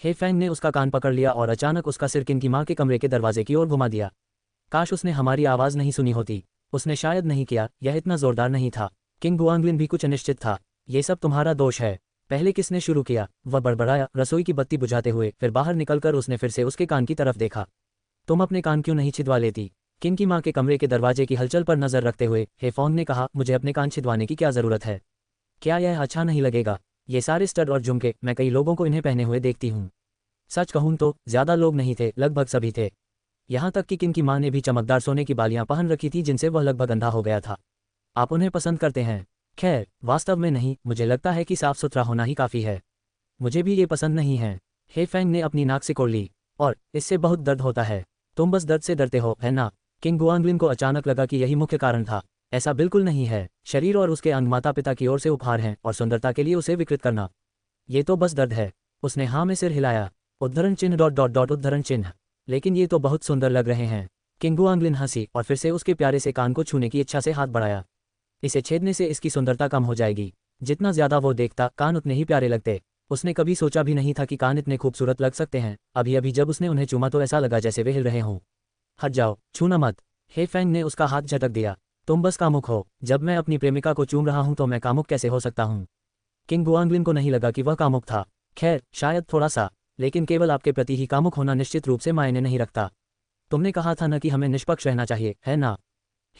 हे फैंग ने उसका कान पकड़ लिया और अचानक उसका सिर किंग की माँ के कमरे के दरवाजे की ओर घुमा दिया। काश उसने हमारी आवाज़ नहीं सुनी होती। उसने शायद नहीं किया, यह इतना जोरदार नहीं था। किंग गुआंगलिन भी कुछ अनिश्चित था। ये सब तुम्हारा दोष है। पहले किसने शुरू किया? वह बड़बड़ाया, रसोई की बत्ती बुझाते हुए। फिर बाहर निकलकर उसने फिर से उसके कान की तरफ देखा। तुम अपने कान क्यों नहीं छिदवा लेती? किन की माँ के कमरे के दरवाजे की हलचल पर नजर रखते हुए हेफोंग ने कहा, मुझे अपने कान छिदवाने की क्या जरूरत है? क्या यह अच्छा नहीं लगेगा? ये सारे स्टड और झुमके, मैं कई लोगों को इन्हें पहने हुए देखती हूँ। सच कहूँ तो ज्यादा लोग नहीं थे, लगभग सभी थे। यहाँ तक कि किन की माँ ने भी चमकदार सोने की बालियां पहन रखी थी जिनसे वह लगभग अंधा हो गया था। आप उन्हें पसंद करते हैं? खैर, वास्तव में नहीं, मुझे लगता है कि साफ सुथरा होना ही काफ़ी है। मुझे भी ये पसंद नहीं है। हे फैंग ने अपनी नाक सिकोड़ ली। और इससे बहुत दर्द होता है। तुम बस दर्द से डरते हो, है ना? किंग गुआंगलिन को अचानक लगा कि यही मुख्य कारण था। ऐसा बिल्कुल नहीं है। शरीर और उसके अंग माता पिता की ओर से उपहार हैं और सुंदरता के लिए उसे विकृत करना, ये तो बस दर्द है। उसने हाँ में सिर हिलाया। उद्धरण चिन्ह डॉट डॉट डॉट उद्धरण चिन्ह। लेकिन ये तो बहुत सुंदर लग रहे हैं। किंग गुआंगलिन हंसी और फिर से उसके प्यारे से कान को छूने की इच्छा से हाथ बढ़ाया। इसे छेदने से इसकी सुंदरता कम हो जाएगी। जितना ज्यादा वो देखता, कान उतने ही प्यारे लगते। उसने कभी सोचा भी नहीं था कि कान इतने खूबसूरत लग सकते हैं। अभी अभी जब उसने उन्हें चूमा तो ऐसा लगा जैसे वे हिल रहे हों। हट जाओ, छूना मत। हे फैंग ने उसका हाथ झटक दिया। तुम बस कामुक हो। जब मैं अपनी प्रेमिका को चूम रहा हूं तो मैं कामुक कैसे हो सकता हूं? किंग गुआंगलिन को नहीं लगा कि वह कामुक था। खैर, शायद थोड़ा सा, लेकिन केवल आपके प्रति ही कामुक होना निश्चित रूप से मायने नहीं रखता। तुमने कहा था न कि हमें निष्पक्ष रहना चाहिए, है ना?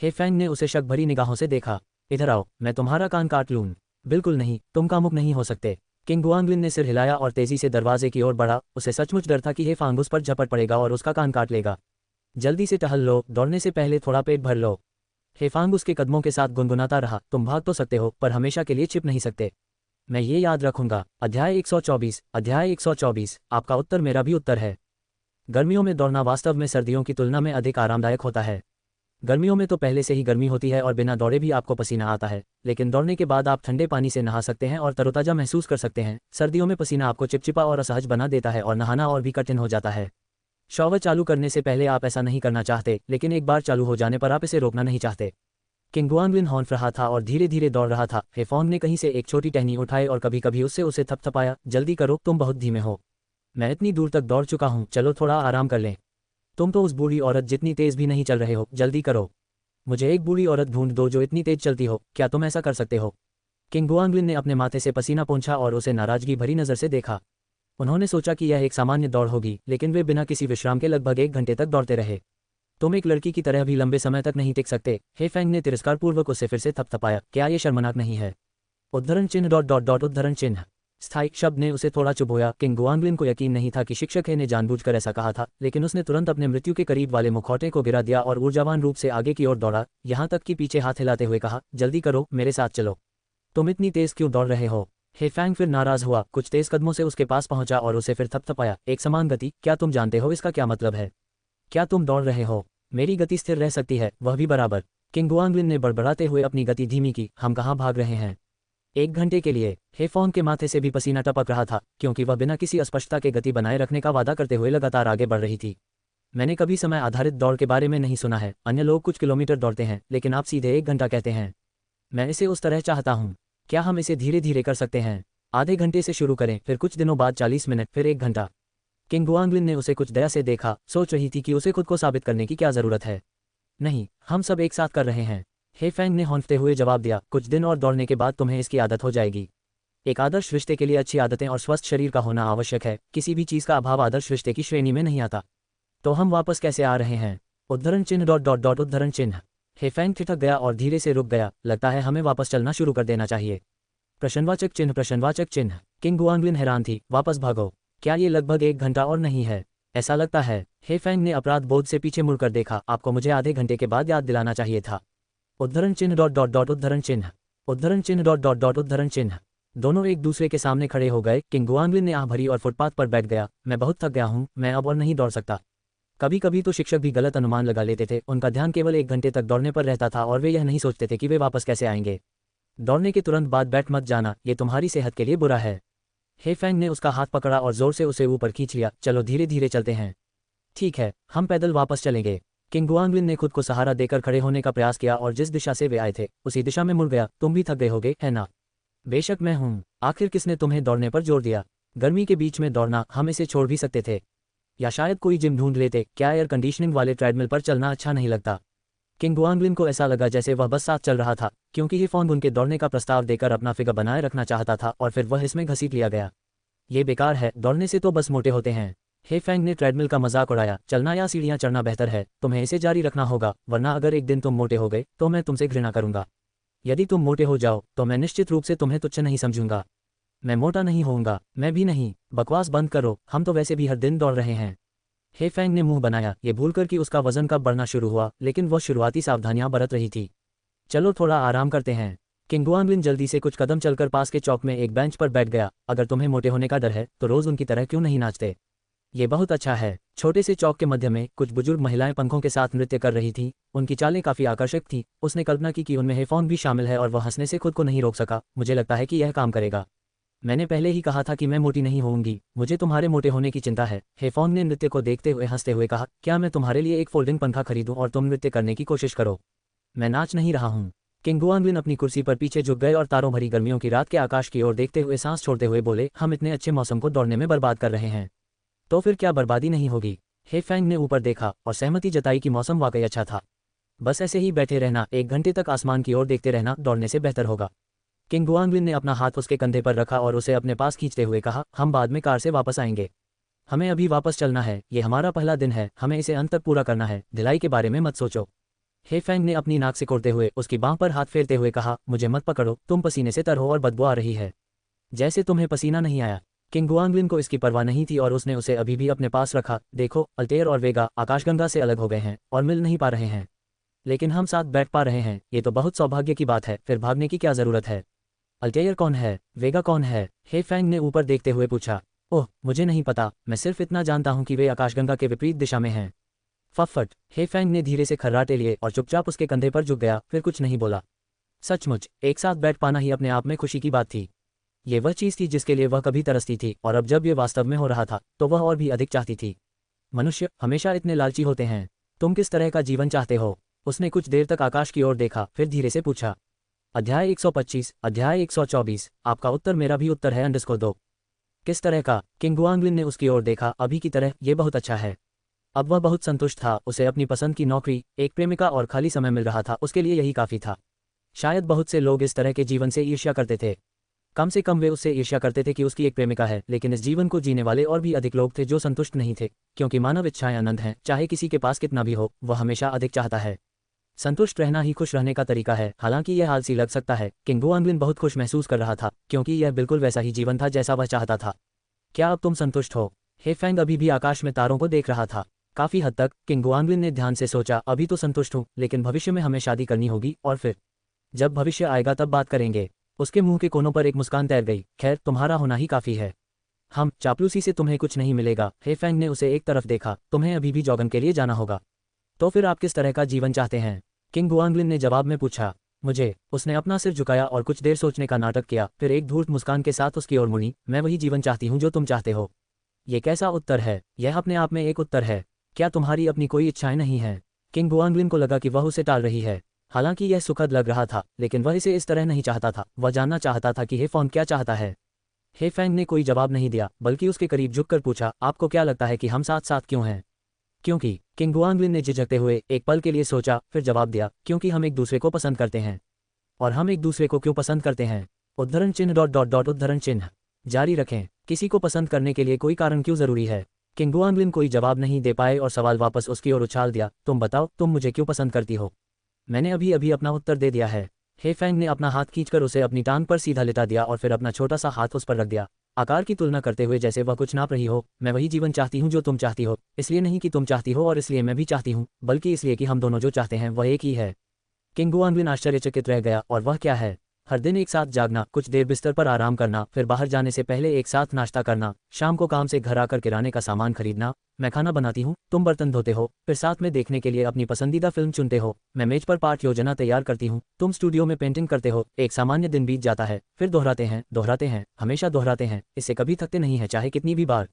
हे फैंग ने उसे शक भरी निगाहों से देखा। इधर आओ, मैं तुम्हारा कान काट लूं। बिल्कुल नहीं, तुम कामुक नहीं हो सकते। किंग गुआंगलिन ने सिर हिलाया और तेजी से दरवाजे की ओर बढ़ा। उसे सचमुच डर था कि हे फांग उस पर झपट पड़ेगा और उसका कान काट लेगा। जल्दी से टहल लो, दौड़ने से पहले थोड़ा पेट भर लो। हेफांग उसके कदमों के साथ गुनगुनाता रहा, तुम भाग तो सकते हो पर हमेशा के लिए छिप नहीं सकते। मैं ये याद रखूंगा। अध्याय 124। अध्याय 124। आपका उत्तर मेरा भी उत्तर है। गर्मियों में दौड़ना वास्तव में सर्दियों की तुलना में अधिक आरामदायक होता है। गर्मियों में तो पहले से ही गर्मी होती है और बिना दौड़े भी आपको पसीना आता है, लेकिन दौड़ने के बाद आप ठंडे पानी से नहा सकते हैं और तरोताजा महसूस कर सकते हैं। सर्दियों में पसीना आपको चिपचिपा और असहज बना देता है और नहाना और भी कठिन हो जाता है। शॉवर चालू करने से पहले आप ऐसा नहीं करना चाहते, लेकिन एक बार चालू हो जाने पर आप इसे रोकना नहीं चाहते। किंग गुआंगलिन हॉन्फ रहा था और धीरे धीरे दौड़ रहा था। हेफोंग ने कहीं से एक छोटी टहनी उठाई और कभी कभी उससे उसे थपथपाया। जल्दी करो, तुम बहुत धीमे हो। मैं इतनी दूर तक दौड़ चुका हूँ, चलो थोड़ा आराम कर लें। तुम तो उस बूढ़ी औरत जितनी तेज भी नहीं चल रहे हो, जल्दी करो। मुझे एक बूढ़ी औरत ढूंढ दो जो इतनी तेज चलती हो। क्या तुम ऐसा कर सकते हो? किंग गुआंगलिन ने अपने माथे से पसीना पोंछा और उसे नाराजगी भरी नजर से देखा। उन्होंने सोचा कि यह एक सामान्य दौड़ होगी, लेकिन वे बिना किसी विश्राम के लगभग 1 घंटे तक दौड़ते रहे। तुम एक लड़की की तरह भी लंबे समय तक नहीं टिक सकते। हे फैंग ने तिरस्कारपूर्वक उसे फिर से थपथपाया। क्या ये शर्मनाक नहीं है? उद्धरण चिन्ह डॉट डॉट डॉट उद्धरण चिन्ह। स्थायी शब्द ने उसे थोड़ा चुभोया। किंग गुआंगलिन को यकीन नहीं था कि शिक्षक ने जानबूझकर ऐसा कहा था, लेकिन उसने तुरंत अपने मृत्यु के करीब वाले मुखौटे को गिरा दिया और ऊर्जावान रूप से आगे की ओर दौड़ा, यहाँ तक कि पीछे हाथ हिलाते हुए कहा, जल्दी करो, मेरे साथ चलो। तुम इतनी तेज क्यों दौड़ रहे हो? हे फैंग फिर नाराज हुआ, कुछ तेज कदमों से उसके पास पहुंचा और उसे फिर थपथपाया। एक समान गति, क्या तुम जानते हो इसका क्या मतलब है? क्या तुम दौड़ रहे हो? मेरी गति स्थिर रह सकती है, वह भी बराबर। किंग गुआंगलिन ने बड़बड़ाते हुए अपनी गति धीमी की। हम कहाँ भाग रहे हैं? 1 घंटे के लिए। हेफोंग के माथे से भी पसीना टपक रहा था, क्योंकि वह बिना किसी अस्पष्टता के गति बनाए रखने का वादा करते हुए लगातार आगे बढ़ रही थी। मैंने कभी समय आधारित दौड़ के बारे में नहीं सुना है। अन्य लोग कुछ किलोमीटर दौड़ते हैं, लेकिन आप सीधे 1 घंटा कहते हैं। मैं इसे उस तरह चाहता हूँ। क्या हम इसे धीरे धीरे कर सकते हैं? आधे घंटे से शुरू करें, फिर कुछ दिनों बाद 40 मिनट, फिर 1 घंटा। किंग गुआंगलिन ने उसे कुछ दया से देखा, सोच रही थी कि उसे खुद को साबित करने की क्या जरूरत है। नहीं, हम सब एक साथ कर रहे हैं। हे फैंग ने हौंफते हुए जवाब दिया, कुछ दिन और दौड़ने के बाद तुम्हें इसकी आदत हो जाएगी। एक आदर्श रिश्ते के लिए अच्छी आदतें और स्वस्थ शरीर का होना आवश्यक है। किसी भी चीज का अभाव आदर्श रिश्ते की श्रेणी में नहीं आता। तो हम वापस कैसे आ रहे हैं? उद्धरण चिन्ह डॉट डॉट डॉट उद्धरण चिन्ह। हे फैंग ठिठक गया और धीरे से रुक गया। लगता है हमें वापस चलना शुरू कर देना चाहिए। प्रश्नवाचक चिन्ह प्रश्नवाचक चिन्ह। किंग गुआंगलिन हैरान थी। वापस भागो? क्या ये लगभग 1 घंटा और नहीं है? ऐसा लगता है। हे फैंग ने अपराध बोध से पीछे मुड़कर देखा। आपको मुझे आधे घंटे के बाद याद दिलाना चाहिए था। उद्धरण चिन्ह डॉट डॉट डॉट उद्धरण चिन्ह। उद्धरण चिन्ह डॉट डॉट डॉट उद्धरण चिन्ह। दोनों एक दूसरे के सामने खड़े हो गए। किंग गुआंगलिन ने आह भरी और फुटपाथ पर बैठ गया। मैं बहुत थक गया हूँ, मैं अब और नहीं दौड़ सकता। कभी कभी तो शिक्षक भी गलत अनुमान लगा लेते थे। उनका ध्यान केवल 1 घंटे तक दौड़ने पर रहता था और वे यह नहीं सोचते थे कि वे वापस कैसे आएंगे। दौड़ने के तुरंत बाद बैठ मत जाना, ये तुम्हारी सेहत के लिए बुरा है। हे फैंग ने उसका हाथ पकड़ा और जोर से उसे ऊपर खींच लिया। चलो धीरे धीरे चलते हैं। ठीक है, हम पैदल वापस चलेंगे। किंग गुआंगलिन ने खुद को सहारा देकर खड़े होने का प्रयास किया और जिस दिशा से वे आए थे उसी दिशा में मुड़ गया। तुम भी थक गए होगे, है ना? बेशक मैं हूँ। आखिर किसने तुम्हें दौड़ने पर जोर दिया? गर्मी के बीच में दौड़ना, हम इसे छोड़ भी सकते थे। या शायद कोई जिम ढूंढ लेते। क्या एयर कंडीशनिंग वाले ट्रेडमिल पर चलना अच्छा नहीं लगता? किंग गुआंगलिन को ऐसा लगा जैसे वह बस साथ चल रहा था, क्योंकि ही फोन उनके दौड़ने का प्रस्ताव देकर अपना फिगर बनाए रखना चाहता था और फिर वह इसमें घसीट लिया गया। ये बेकार है, दौड़ने से तो बस मोटे होते हैं। हे फैंग ने ट्रेडमिल का मजाक उड़ाया, चलना या सीढ़ियां चढ़ना बेहतर है, तुम्हें इसे जारी रखना होगा, वरना अगर एक दिन तुम मोटे हो गए तो मैं तुमसे घृणा करूंगा। यदि तुम मोटे हो जाओ तो मैं निश्चित रूप से तुम्हें तुच्छ नहीं समझूंगा। मैं मोटा नहीं होऊंगा। मैं भी नहीं। बकवास बंद करो, हम तो वैसे भी हर दिन दौड़ रहे हैं। हे फैंग ने मुंह बनाया, ये भूलकर कि उसका वजन कब बढ़ना शुरू हुआ, लेकिन वह शुरुआती सावधानियां बरत रही थी। चलो थोड़ा आराम करते हैं। किंग गुआंगलिन जल्दी से कुछ कदम चलकर पास के चौक में एक बेंच पर बैठ गया। अगर तुम्हें मोटे होने का डर है तो रोज उनकी तरह क्यों नहीं नाचते? ये बहुत अच्छा है। छोटे से चौक के मध्य में कुछ बुजुर्ग महिलाएं पंखों के साथ नृत्य कर रही थीं। उनकी चालें काफी आकर्षक थीं। उसने कल्पना की कि उनमें हेफॉन भी शामिल है और वह हंसने से खुद को नहीं रोक सका। मुझे लगता है कि यह काम करेगा। मैंने पहले ही कहा था कि मैं मोटी नहीं होऊंगी। मुझे तुम्हारे मोटे होने की चिंता है। हेफॉन ने नृत्य को देखते हुए हंसते हुए कहा, क्या मैं तुम्हारे लिए एक फोल्डिंग पंखा खरीदूं और तुम नृत्य करने की कोशिश करो? मैं नाच नहीं रहा हूँ। किंग गुआंगलिन अपनी कुर्सी पर पीछे झुक गए और तारों भरी गर्मियों की रात के आकाश की ओर देखते हुए सांस छोड़ते हुए बोले, हम इतने अच्छे मौसम को दौड़ने में बर्बाद कर रहे हैं, तो फिर क्या बर्बादी नहीं होगी? हे फैंग ने ऊपर देखा और सहमति जताई कि मौसम वाकई अच्छा था। बस ऐसे ही बैठे रहना, 1 घंटे तक आसमान की ओर देखते रहना दौड़ने से बेहतर होगा। किंग गुआंगलिन ने अपना हाथ उसके कंधे पर रखा और उसे अपने पास खींचते हुए कहा, हम बाद में कार से वापस आएंगे। हमें अभी वापस चलना है। ये हमारा पहला दिन है, हमें इसे अंत तक पूरा करना है। ढिलाई के बारे में मत सोचो। हे फैंग ने अपनी नाक सिकोड़ते हुए उसकी बांह पर हाथ फेरते हुए कहा, मुझे मत पकड़ो, तुम पसीने से तर हो और बदबू आ रही है। जैसे तुम्हें पसीना नहीं आया। किंग गुआंगलिन को इसकी परवाह नहीं थी और उसने उसे अभी भी अपने पास रखा। देखो, अल्टेयर और वेगा आकाशगंगा से अलग हो गए हैं और मिल नहीं पा रहे हैं, लेकिन हम साथ बैठ पा रहे हैं। ये तो बहुत सौभाग्य की बात है। फिर भागने की क्या जरूरत है? अल्टेयर कौन है? वेगा कौन है? हे फैंग ने ऊपर देखते हुए पूछा। ओह, मुझे नहीं पता। मैं सिर्फ इतना जानता हूं कि वे आकाशगंगा के विपरीत दिशा में हैं। फटफट। हे फैंग ने धीरे से खर्राटे लिए और चुपचाप उसके कंधे पर झुक गया, फिर कुछ नहीं बोला। सचमुच एक साथ बैठ पाना ही अपने आप में खुशी की बात थी। ये वह चीज थी जिसके लिए वह कभी तरसती थी, और अब जब ये वास्तव में हो रहा था तो वह और भी अधिक चाहती थी। मनुष्य हमेशा इतने लालची होते हैं। तुम किस तरह का जीवन चाहते हो? उसने कुछ देर तक आकाश की ओर देखा, फिर धीरे से पूछा। अध्याय 125, अध्याय 124। आपका उत्तर मेरा भी उत्तर है _2। किस तरह का? किंग गुआंगलिन ने उसकी ओर देखा। अभी की तरह, ये बहुत अच्छा है। अब वह बहुत संतुष्ट था। उसे अपनी पसंद की नौकरी, एक प्रेमिका और खाली समय मिल रहा था। उसके लिए यही काफी था। शायद बहुत से लोग इस तरह के जीवन से ईर्ष्या करते थे। कम से कम वे उससे ईर्ष्या करते थे कि उसकी एक प्रेमिका है, लेकिन इस जीवन को जीने वाले और भी अधिक लोग थे जो संतुष्ट नहीं थे, क्योंकि मानव इच्छाएं अनंत हैं। चाहे किसी के पास कितना भी हो, वह हमेशा अधिक चाहता है। संतुष्ट रहना ही खुश रहने का तरीका है। हालांकि यह आलसी लग सकता है। किंग गुआंगलिन बहुत खुश महसूस कर रहा था, क्योंकि यह बिल्कुल वैसा ही जीवन था जैसा वह चाहता था। क्या अब तुम संतुष्ट हो? हे फैंग अभी भी आकाश में तारों को देख रहा था। काफी हद तक। किंग गुआंगलिन ने ध्यान से सोचा, अभी तो संतुष्ट हूँ, लेकिन भविष्य में हमें शादी करनी होगी, और फिर जब भविष्य आएगा तब बात करेंगे। उसके मुंह के कोनों पर एक मुस्कान तैर गई। खैर, तुम्हारा होना ही काफी है। हम चापलूसी से तुम्हें कुछ नहीं मिलेगा। हे फैंग ने उसे एक तरफ देखा। तुम्हें अभी भी जॉगिंग के लिए जाना होगा। तो फिर आप किस तरह का जीवन चाहते हैं? किंग गुआंगलिन ने जवाब में पूछा। मुझे। उसने अपना सिर झुकाया और कुछ देर सोचने का नाटक किया, फिर एक धूर्त मुस्कान के साथ उसकी ओर मुड़ी। मैं वही जीवन चाहती हूँ जो तुम चाहते हो। ये कैसा उत्तर है? यह अपने आप में एक उत्तर है। क्या तुम्हारी अपनी कोई इच्छाएं नहीं हैं? किंग गुआंगलिन को लगा कि वह उसे टाल रही है। हालांकि यह सुखद लग रहा था, लेकिन वह इसे इस तरह नहीं चाहता था। वह जानना चाहता था कि हे फॉन क्या चाहता है। हे फैंग ने कोई जवाब नहीं दिया, बल्कि उसके करीब झुककर पूछा, आपको क्या लगता है कि हम साथ साथ क्यों हैं? क्योंकि। किंग गुआंगलिन ने झिझकते हुए एक पल के लिए सोचा, फिर जवाब दिया, क्योंकि हम एक दूसरे को पसंद करते हैं। और हम एक दूसरे को क्यों पसंद करते हैं? उद्धरण चिन्ह डॉट डॉट डॉट उद्धरण चिन्ह। जारी रखें। किसी को पसंद करने के लिए कोई कारण क्यों जरूरी है? किंग गुआंगलिन कोई जवाब नहीं दे पाए और सवाल वापस उसकी ओर उछाल दिया, तुम बताओ, तुम मुझे क्यों पसंद करती हो? मैंने अभी अभी अपना उत्तर दे दिया है। हे फैंग ने अपना हाथ खींचकर उसे अपनी टांग पर सीधा लिटा दिया और फिर अपना छोटा सा हाथ उस पर रख दिया, आकार की तुलना करते हुए जैसे वह कुछ नाप रही हो। मैं वही जीवन चाहती हूँ जो तुम चाहती हो। इसलिए नहीं कि तुम चाहती हो और इसलिए मैं भी चाहती हूँ, बल्कि इसलिए कि हम दोनों जो चाहते हैं वह एक ही है। किंग गुआंगलिन आश्चर्यचकित रह गया। और वह क्या है? हर दिन एक साथ जागना, कुछ देर बिस्तर पर आराम करना, फिर बाहर जाने से पहले एक साथ नाश्ता करना, शाम को काम से घर आकर किराने का सामान खरीदना। मैं खाना बनाती हूँ, तुम बर्तन धोते हो, फिर साथ में देखने के लिए अपनी पसंदीदा फिल्म चुनते हो। मैं मेज पर पाठ योजना तैयार करती हूँ, तुम स्टूडियो में पेंटिंग करते हो। एक सामान्य दिन बीत जाता है, फिर दोहराते हैं, हमेशा दोहराते हैं, इससे कभी थकते नहीं है, चाहे कितनी भी बार।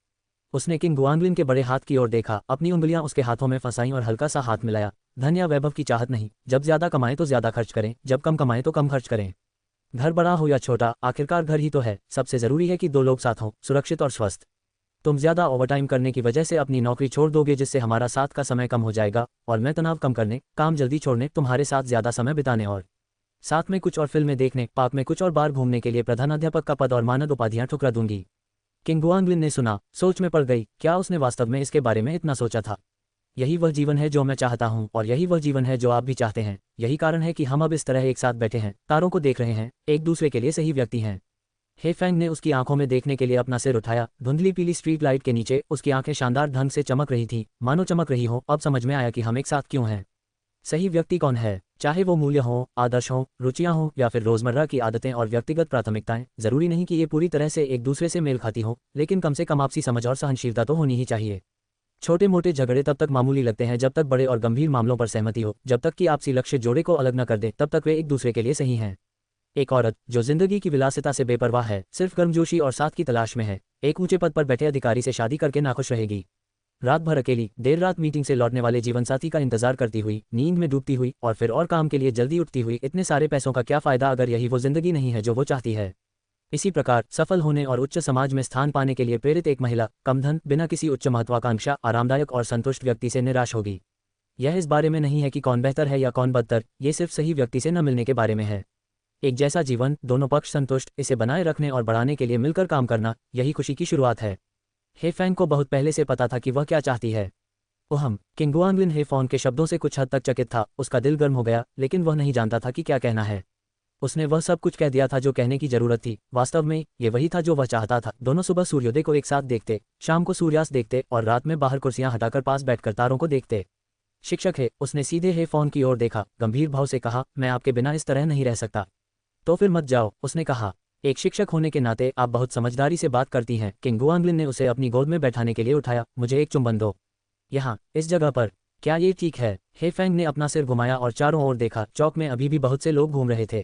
उसने किंग गुआंगलिन के बड़े हाथ की ओर देखा, अपनी उंगलियां उसके हाथों में फंसाईं और हल्का सा हाथ मिलाया। धन या वैभव की चाहत नहीं। जब ज्यादा कमाएं तो ज्यादा खर्च करें, जब कम कमाएं तो कम खर्च करें। घर बड़ा हो या छोटा, आखिरकार घर ही तो है। सबसे जरूरी है कि दो लोग साथ हों, सुरक्षित और स्वस्थ। तुम ज़्यादा ओवरटाइम करने की वजह से अपनी नौकरी छोड़ दोगे, जिससे हमारा साथ का समय कम हो जाएगा और मैं तनाव कम करने, काम जल्दी छोड़ने, तुम्हारे साथ ज़्यादा समय बिताने और साथ में कुछ और फिल्में देखने, पार्क में कुछ और बार घूमने के लिए प्रधानाध्यापक का पद और मानद उपाधियां ठुकरा दूंगी। किंग गुआंगलिन ने सुना, सोच में पड़ गई। क्या उसने वास्तव में इसके बारे में इतना सोचा था? यही वह जीवन है जो मैं चाहता हूँ और यही वह जीवन है जो आप भी चाहते हैं। यही कारण है कि हम अब इस तरह एक साथ बैठे हैं, तारों को देख रहे हैं, एक दूसरे के लिए सही व्यक्ति हैं। हे फैंग ने उसकी आंखों में देखने के लिए अपना सिर उठाया। धुंधली पीली स्ट्रीट लाइट के नीचे उसकी आंखें शानदार ढंग से चमक रही थीं, मानो चमक रही हो। अब समझ में आया कि हम एक साथ क्यों हैं। सही व्यक्ति कौन है? चाहे वो मूल्य हों, आदर्श हों, रुचियां हों या फिर रोजमर्रा की आदतें और व्यक्तिगत प्राथमिकताएं, जरूरी नहीं कि ये पूरी तरह से एक दूसरे से मेल खाती हो, लेकिन कम से कम आपसी समझ और सहनशीलता तो होनी ही चाहिए। छोटे मोटे झगड़े तब तक मामूली लगते हैं जब तक बड़े और गंभीर मामलों पर सहमति हो। जब तक कि आपसी लक्ष्य जोड़े को अलग न कर दे, तब तक वे एक दूसरे के लिए सही हैं। एक औरत जो जिंदगी की विलासिता से बेपरवाह है, सिर्फ गर्मजोशी और साथ की तलाश में है, एक ऊंचे पद पर बैठे अधिकारी से शादी करके नाखुश रहेगी। रात भर अकेली, देर रात मीटिंग से लौटने वाले जीवनसाथी का इंतजार करती हुई, नींद में डूबती हुई और फिर और काम के लिए जल्दी उठती हुई। इतने सारे पैसों का क्या फायदा अगर यही वो जिंदगी नहीं है जो वो चाहती है। इसी प्रकार सफल होने और उच्च समाज में स्थान पाने के लिए प्रेरित एक महिला कम धन, बिना किसी उच्च महत्वाकांक्षा, आरामदायक और संतुष्ट व्यक्ति से निराश होगी। यह इस बारे में नहीं है कि कौन बेहतर है या कौन बदतर, ये सिर्फ सही व्यक्ति से न मिलने के बारे में है। एक जैसा जीवन, दोनों पक्ष संतुष्ट, इसे बनाए रखने और बढ़ाने के लिए मिलकर काम करना, यही खुशी की शुरुआत है। हे फैंग को बहुत पहले से पता था कि वह क्या चाहती है। ओहम, किंग गुआंगलिन हे फॉन के शब्दों से कुछ हद तक चकित था। उसका दिल गर्म हो गया, लेकिन वह नहीं जानता था कि क्या कहना है। उसने वह सब कुछ कह दिया था जो कहने की जरूरत थी। वास्तव में ये वही था जो वह चाहता था। दोनों सुबह सूर्योदय को एक साथ देखते, शाम को सूर्यास्त देखते और रात में बाहर कुर्सियां हटाकर पास बैठकर तारों को देखते। शिक्षक है, उसने सीधे हे फॉन की ओर देखा, गंभीर भाव से कहा, मैं आपके बिना इस तरह नहीं रह सकता। तो फिर मत जाओ, उसने कहा। एक शिक्षक होने के नाते आप बहुत समझदारी से बात करती हैं। किंग गुआंगलिन ने उसे अपनी गोद में बैठाने के लिए उठाया। मुझे एक चुंबन दो, यहाँ इस जगह पर। क्या ये ठीक है? हे फैंग ने अपना सिर घुमाया और चारों ओर देखा। चौक में अभी भी बहुत से लोग घूम रहे थे।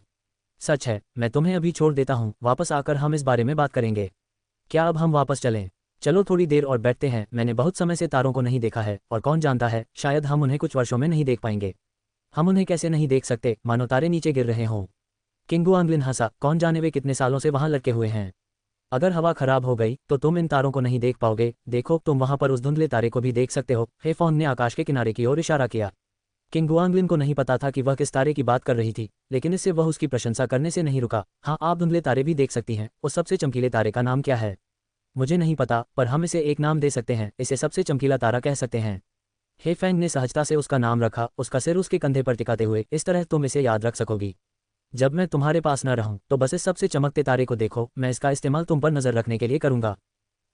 सच है, मैं तुम्हें अभी छोड़ देता हूँ, वापस आकर हम इस बारे में बात करेंगे। क्या अब हम वापस चलें? चलो थोड़ी देर और बैठते हैं। मैंने बहुत समय से तारों को नहीं देखा है और कौन जानता है, शायद हम उन्हें कुछ वर्षों में नहीं देख पाएंगे। हम उन्हें कैसे नहीं देख सकते? मानो तारे नीचे गिर रहे हों। किंग गुआंगलिन हंसा, कौन जाने वे कितने सालों से वहां लटके हुए हैं। अगर हवा खराब हो गई तो तुम इन तारों को नहीं देख पाओगे। देखो, तुम वहां पर उस धुंधले तारे को भी देख सकते हो। हे फॉन ने आकाश के किनारे की ओर इशारा किया। किंग गुआंगलिन को नहीं पता था कि वह किस तारे की बात कर रही थी, लेकिन इससे वह उसकी प्रशंसा करने से नहीं रुका। हाँ, आप धुंधले तारे भी देख सकती हैं। उस सबसे चमकीले तारे का नाम क्या है? मुझे नहीं पता, पर हम इसे एक नाम दे सकते हैं। इसे सबसे चमकीला तारा कह सकते हैं। हे फैंग ने सहजता से उसका नाम रखा, उसका सिर उसके कंधे पर टिकाते हुए। इस तरह तुम इसे याद रख सकोगी। जब मैं तुम्हारे पास न रहूं तो बस इस सबसे चमकते तारे को देखो। मैं इसका इस्तेमाल तुम पर नजर रखने के लिए करूंगा।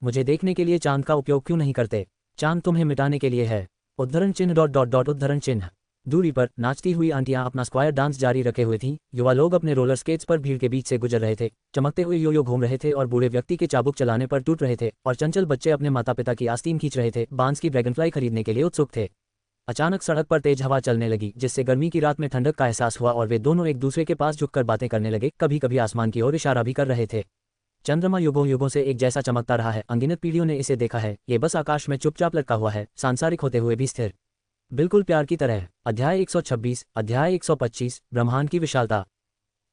मुझे देखने के लिए चांद का उपयोग क्यों नहीं करते? चांद तुम्हें मिटाने के लिए है। उद्धरण चिन्ह डॉट डॉट डॉट उद्धरण चिन्ह। दूरी पर नाचती हुई आंटियां अपना स्क्वायर डांस जारी रखे हुए थीं। युवा लोग अपने रोलर स्केट्स पर भीड़ के बीच से गुजर रहे थे। चमकते हुए योयो घूम रहे थे और बूढ़े व्यक्ति के चाबुक चलाने पर टूट रहे थे और चंचल बच्चे अपने माता पिता की आस्तीन खींच रहे थे। बांस की ड्रैगनफ्लाई खरीदने के लिए उत्सुक थे। अचानक सड़क पर तेज हवा चलने लगी, जिससे गर्मी की रात में ठंडक का एहसास हुआ और वे दोनों एक दूसरे के पास झुककर बातें करने लगे, कभी कभी आसमान की ओर इशारा भी कर रहे थे। चंद्रमा युगों युगों से एक जैसा चमकता रहा है। अनगिनत पीढ़ियों ने इसे देखा है। ये बस आकाश में चुपचाप लटका हुआ है, सांसारिक होते हुए भी स्थिर, बिल्कुल प्यार की तरह। अध्याय 126, अध्याय 125, ब्रह्मांड की विशालता।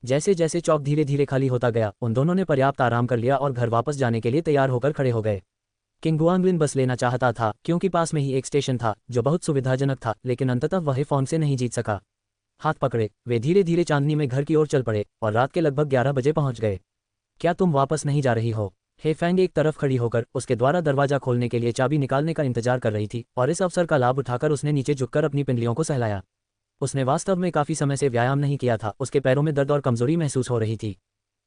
जैसे जैसे चौक धीरे धीरे खाली होता गया, उन दोनों ने पर्याप्त आराम कर लिया और घर वापस जाने के लिए तैयार होकर खड़े हो गए। किंग गुआंगलिन बस लेना चाहता था, क्योंकि पास में ही एक स्टेशन था जो बहुत सुविधाजनक था, लेकिन अंततः वह फोन से नहीं जीत सका। हाथ पकड़े वे धीरे धीरे चांदनी में घर की ओर चल पड़े और रात के लगभग 11 बजे पहुंच गए। क्या तुम वापस नहीं जा रही हो? हे फैंग एक तरफ खड़ी होकर उसके द्वारा दरवाजा खोलने के लिए चाबी निकालने का इंतजार कर रही थी और इस अवसर का लाभ उठाकर उसने नीचे झुककर अपनी पिंडलियों को सहलाया। उसने वास्तव में काफी समय से व्यायाम नहीं किया था। उसके पैरों में दर्द और कमजोरी महसूस हो रही थी।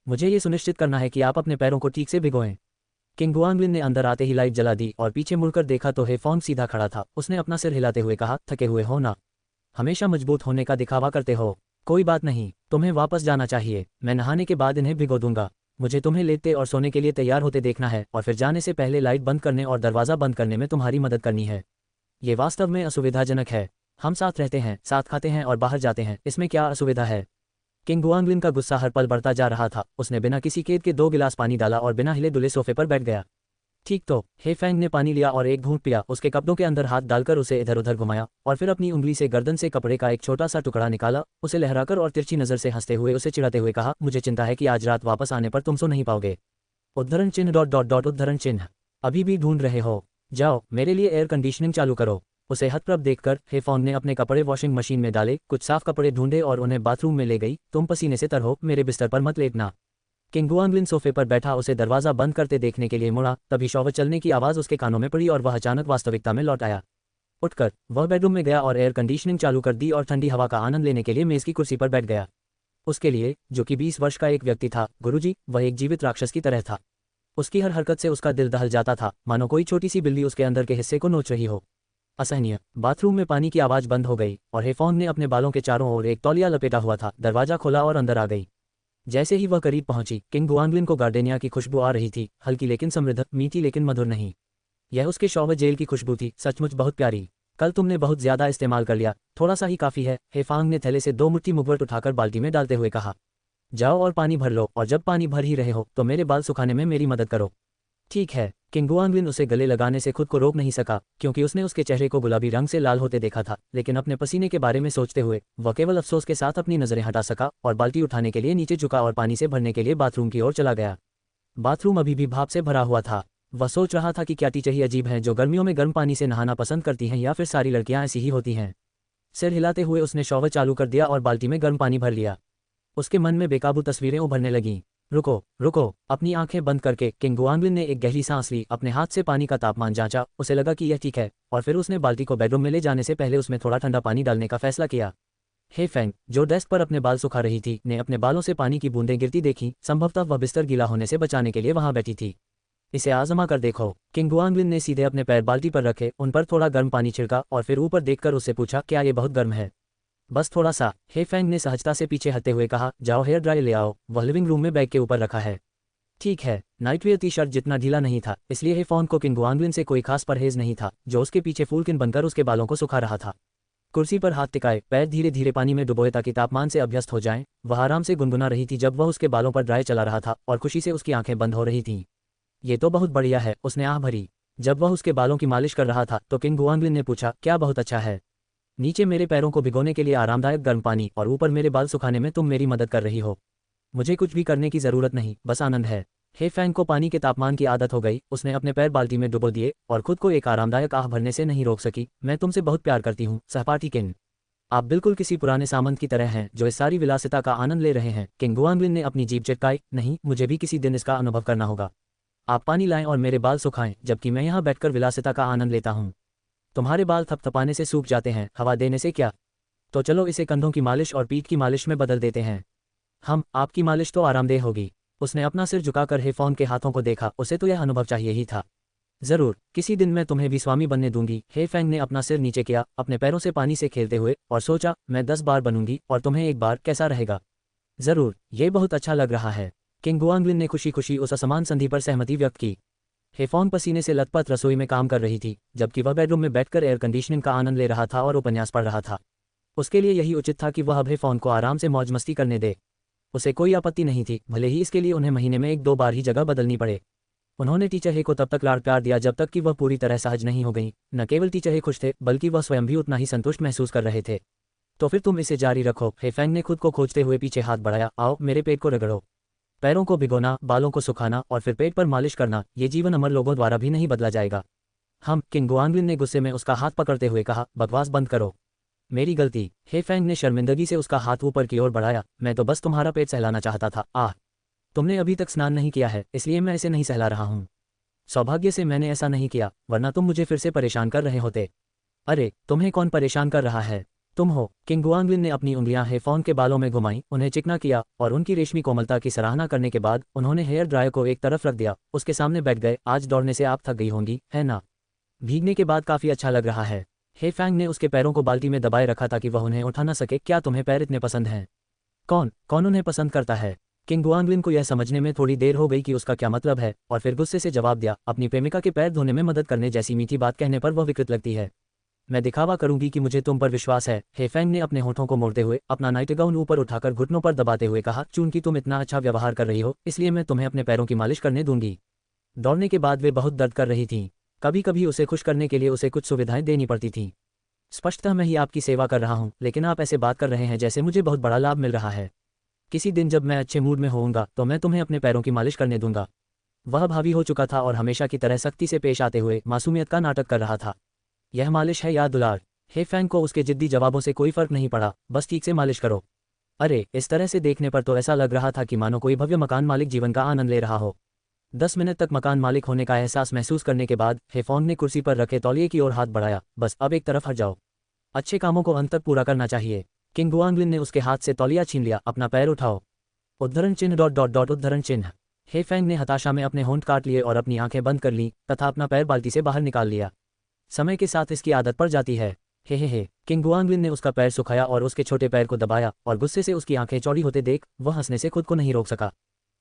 मुझे ये सुनिश्चित करना है कि आप अपने पैरों को ठीक से भिगोएं। किंग गुआंगलिन ने अंदर आते ही लाइट जला दी और पीछे मुड़कर देखा तो हे फॉन सीधा खड़ा था। उसने अपना सिर हिलाते हुए कहा, थके हुए हो ना? हमेशा मजबूत होने का दिखावा करते हो। कोई बात नहीं, तुम्हें वापस जाना चाहिए। मैं नहाने के बाद इन्हें भिगो दूंगा। मुझे तुम्हें लेटते और सोने के लिए तैयार होते देखना है और फिर जाने से पहले लाइट बंद करने और दरवाजा बंद करने में तुम्हारी मदद करनी है। ये वास्तव में असुविधाजनक है। हम साथ रहते हैं, साथ खाते हैं और बाहर जाते हैं, इसमें क्या असुविधा है? किंग गुआंगलिन का गुस्सा हर पल बढ़ता जा रहा था। उसने बिना किसी केद के 2 गिलास पानी डाला और बिना हिले डुले सोफे पर बैठ गया। ठीक तो? हे फैंग ने पानी लिया और एक घूंट पिया। उसके कपड़ों के अंदर हाथ डालकर उसे इधर उधर घुमाया और फिर अपनी उंगली से गर्दन से कपड़े का एक छोटा सा टुकड़ा निकाला। उसे लहराकर और तिरछी नजर से हंसते हुए उसे चिढ़ाते हुए कहा, मुझे चिंता है कि आज रात वापस आने पर तुम सो नहीं पाओगे। उद्धरण चिन्ह डॉट डॉट डॉट उद्धरण चिन्ह। अभी भी ढूंढ रहे हो? जाओ मेरे लिए एयर कंडीशनिंग चालू करो। उसे हतप्रभ देखकर हेफॉन्ग ने अपने कपड़े वॉशिंग मशीन में डाले, कुछ साफ कपड़े ढूंढे और उन्हें बाथरूम में ले गई। तुम पसीने से तर हो, मेरे बिस्तर पर मत लेटना। किंग गुआंगलिन सोफे पर बैठा उसे दरवाजा बंद करते देखने के लिए मुड़ा, तभी शॉवर चलने की आवाज़ उसके कानों में पड़ी और वह अचानक वास्तविकता में लौट आया। उठकर वह बेडरूम में गया और एयर कंडीशनिंग चालू कर दी और ठंडी हवा का आनंद लेने के लिए मेज़ की कुर्सी पर बैठ गया। उसके लिए, जो कि 20 वर्ष का एक व्यक्ति था, गुरुजी, वह एक जीवित राक्षस की तरह था। उसकी हर हरकत से उसका दिल दहल जाता था, मानो कोई छोटी सी बिल्ली उसके अंदर के हिस्से को नोच रही हो। असहनीय। बाथरूम में पानी की आवाज़ बंद हो गई और हेफॉन्ग ने अपने बालों के चारों ओर एक तौलिया लपेटा हुआ था। दरवाजा खोला और अंदर आ गई। जैसे ही वह करीब पहुंची, किंग गुआंगलिन को गार्डेनिया की खुशबू आ रही थी, हल्की लेकिन समृद्ध, मीठी लेकिन मधुर नहीं। यह उसके शॉवर जेल की खुशबू थी, सचमुच बहुत प्यारी। कल तुमने बहुत ज्यादा इस्तेमाल कर लिया, थोड़ा सा ही काफ़ी है, हेफांग ने थैले से 2 मुट्ठी मुगवट उठाकर बाल्टी में डालते हुए कहा। जाओ और पानी भर लो, और जब पानी भर ही रहे हो तो मेरे बाल सुखाने में मेरी मदद करो। ठीक है। किंग गुआंगलिन उसे गले लगाने से खुद को रोक नहीं सका, क्योंकि उसने उसके चेहरे को गुलाबी रंग से लाल होते देखा था, लेकिन अपने पसीने के बारे में सोचते हुए वह केवल अफसोस के साथ अपनी नज़रें हटा सका और बाल्टी उठाने के लिए नीचे झुका और पानी से भरने के लिए बाथरूम की ओर चला गया। बाथरूम अभी भी भाप से भरा हुआ था। वह सोच रहा था कि क्या टीचर ही अजीब हैं जो गर्मियों में गर्म पानी से नहाना पसंद करती हैं, या फिर सारी लड़कियां ऐसी ही होती हैं। सिर हिलाते हुए उसने शॉवर चालू कर दिया और बाल्टी में गर्म पानी भर लिया। उसके मन में बेकाबू तस्वीरें उभरने लगीं। रुको रुको। अपनी आंखें बंद करके किंग गुआंगलिन ने एक गहरी सांस ली, अपने हाथ से पानी का तापमान जांचा। उसे लगा कि यह ठीक है, और फिर उसने बाल्टी को बेडरूम में ले जाने से पहले उसमें थोड़ा ठंडा पानी डालने का फैसला किया। हे फेंग, जो डेस्क पर अपने बाल सुखा रही थी, ने अपने बालों से पानी की बूंदें गिरती देखी। संभवतः वह बिस्तर गीला होने से बचाने के लिए वहां बैठी थी। इसे आजमा कर देखो। किंग गुआंगलिन ने सीधे अपने पैर बाल्टी पर रखे, उन पर थोड़ा गर्म पानी छिड़का और फिर ऊपर देखकर उससे पूछा, क्या ये बहुत गर्म है? बस थोड़ा सा, हे फेंग ने सहजता से पीछे हटते हुए कहा। जाओ हेयर ड्रायर ले आओ, वह लिविंग रूम में बैग के ऊपर रखा है। ठीक है। नाइटवेयर टी शर्ट जितना ढीला नहीं था, इसलिए हेफॉन्ग को किंग गुआंगलिन से कोई खास परहेज नहीं था, जो उसके पीछे फूलकिन बनकर उसके बालों को सुखा रहा था। कुर्सी पर हाथ टिकाए, पैर धीरे धीरे पानी में डुबोए ताकि तापमान से अभ्यस्त हो जाएं। वह आराम से गुनगुना रही थी जब वह उसके बालों पर ड्राई चला रहा था, और खुशी से उसकी आंखें बंद हो रही थीं। ये तो बहुत बढ़िया है, उसने आह भरी। जब वह उसके बालों की मालिश कर रहा था तो किंग गुआंगलिन ने पूछा, क्या बहुत अच्छा है? नीचे मेरे पैरों को भिगोने के लिए आरामदायक गर्म पानी, और ऊपर मेरे बाल सुखाने में तुम मेरी मदद कर रही हो। मुझे कुछ भी करने की जरूरत नहीं, बस आनंद है। हे फेंग को पानी के तापमान की आदत हो गई। उसने अपने पैर बाल्टी में डुबो दिए और खुद को एक आरामदायक आह भरने से नहीं रोक सकी। मैं तुमसे बहुत प्यार करती हूँ, सहपाठी किंग। आप बिल्कुल किसी पुराने सामंत की तरह हैं जो इस सारी विलासिता का आनंद ले रहे हैं। किंग गुआंगलिन ने अपनी जीभ चटकाई। नहीं, मुझे भी किसी दिन इसका अनुभव करना होगा। आप पानी लाएं और मेरे बाल सुखाएं, जबकि मैं यहाँ बैठकर विलासिता का आनंद लेता हूँ। तुम्हारे बाल थपथपाने से सूख जाते हैं, हवा देने से क्या? तो चलो इसे कंधों की मालिश और पीठ की मालिश में बदल देते हैं। आपकी मालिश तो आरामदेह होगी। उसने अपना सिर झुकाकर हेफॉन्ग के हाथों को देखा। उसे तो यह अनुभव चाहिए ही था। जरूर, किसी दिन मैं तुम्हें भी स्वामी बनने दूंगी। हे फेंग ने अपना सिर नीचे किया, अपने पैरों से पानी से खेलते हुए, और सोचा, मैं 10 बार बनूंगी और तुम्हें एक बार, कैसा रहेगा? जरूर, ये बहुत अच्छा लग रहा है। किंग गुआंगलिन ने खुशी खुशी उस असमान संधि पर सहमति व्यक्त की। हेफॉन्ग पसीने से लथपथ रसोई में काम कर रही थी, जबकि वह बेडरूम में बैठकर एयर कंडीशनिंग का आनंद ले रहा था और उपन्यास पढ़ रहा था। उसके लिए यही उचित था कि वह अब हेफॉन्ग को आराम से मौज मस्ती करने दे। उसे कोई आपत्ति नहीं थी, भले ही इसके लिए उन्हें महीने में 1-2 बार ही जगह बदलनी पड़े। उन्होंने टीचर हे को तब तक लाड़ प्यार दिया जब तक कि वह पूरी तरह सहज नहीं हो गई। न केवल टीचर हे खुश थे, बल्कि वह स्वयं भी उतना ही संतुष्ट महसूस कर रहे थे। तो फिर तुम इसे जारी रखो। हे फेंग ने खुद को खोजते हुए पीछे हाथ बढ़ाया। आओ, मेरे पेट को रगड़ो। पैरों को भिगोना, बालों को सुखाना और फिर पेट पर मालिश करना, ये जीवन अमर लोगों द्वारा भी नहीं बदला जाएगा। किंग गुआंगलिन ने गुस्से में उसका हाथ पकड़ते हुए कहा। बकवास बंद करो। मेरी गलती। हे फेंग ने शर्मिंदगी से उसका हाथ ऊपर की ओर बढ़ाया। मैं तो बस तुम्हारा पेट सहलाना चाहता था। आह, तुमने अभी तक स्नान नहीं किया है, इसलिए मैं इसे नहीं सहला रहा हूँ। सौभाग्य से मैंने ऐसा नहीं किया, वरना तुम मुझे फिर से परेशान कर रहे होते। अरे, तुम्हें कौन परेशान कर रहा है? तुम हो। किंग गुआंगलिन ने अपनी उंगलियां हेफॉन्ग के बालों में घुमाई, उन्हें चिकना किया, और उनकी रेशमी कोमलता की सराहना करने के बाद उन्होंने हेयर ड्रायर को एक तरफ रख दिया। उसके सामने बैठ गए। आज दौड़ने से आप थक गई होंगी, है ना? भीगने के बाद काफी अच्छा लग रहा है। हे फेंग ने उसके पैरों को बाल्टी में दबाए रखा ताकि वह उन्हें उठा न सके। क्या तुम्हें पैर इतने पसंद हैं? कौन कौन उन्हें पसंद करता है? किंग गुआंगलिन को यह समझने में थोड़ी देर हो गई कि उसका क्या मतलब है, और फिर गुस्से से जवाब दिया। अपनी प्रेमिका के पैर धोने में मदद करने जैसी मीठी बात कहने पर वह विकृत लगती है। मैं दिखावा करूंगी कि मुझे तुम पर विश्वास है। हे फेंग ने अपने होठों को मोड़ते हुए अपना नाइटगाउन ऊपर उठाकर घुटनों पर दबाते हुए कहा। चूंकि तुम इतना अच्छा व्यवहार कर रही हो, इसलिए मैं तुम्हें अपने पैरों की मालिश करने दूंगी। दौड़ने के बाद वे बहुत दर्द कर रही थीं। कभी कभी उसे खुश करने के लिए उसे कुछ सुविधाएं देनी पड़ती थीं। स्पष्टतः मैं ही आपकी सेवा कर रहा हूं, लेकिन आप ऐसे बात कर रहे हैं जैसे मुझे बहुत बड़ा लाभ मिल रहा है। किसी दिन जब मैं अच्छे मूड में होऊंगा तो मैं तुम्हें अपने पैरों की मालिश करने दूंगा। वह भावी हो चुका था और हमेशा की तरह सख्ती से पेश आते हुए मासूमियत का नाटक कर रहा था। यह मालिश है या दुलार? हे फैंग को उसके जिद्दी जवाबों से कोई फर्क नहीं पड़ा, बस ठीक से मालिश करो। अरे, इस तरह से देखने पर तो ऐसा लग रहा था कि मानो कोई भव्य मकान मालिक जीवन का आनंद ले रहा हो। 10 मिनट तक मकान मालिक होने का एहसास महसूस करने के बाद हेफोंग ने कुर्सी पर रखे तौलिए की ओर हाथ बढ़ाया। बस अब एक तरफ हट जाओ, अच्छे कामों को अंत तक पूरा करना चाहिए। किंग गुआंगलिन ने उसके हाथ से तौलिया छीन लिया। अपना पैर उठाओ। उद्धरण चिन्ह डॉट डॉट डॉट उद्धरण चिन्ह। हे फैंग ने हताशा में अपने होंठ काट लिए और अपनी आंखें बंद कर लीं तथा अपना पैर बाल्टी से बाहर निकाल लिया। समय के साथ इसकी आदत पड़ जाती है। हे। किंग गुआंगलिन ने उसका पैर सुखाया और उसके छोटे पैर को दबाया और गुस्से से उसकी आंखें चौड़ी होते देख वह हंसने से खुद को नहीं रोक सका।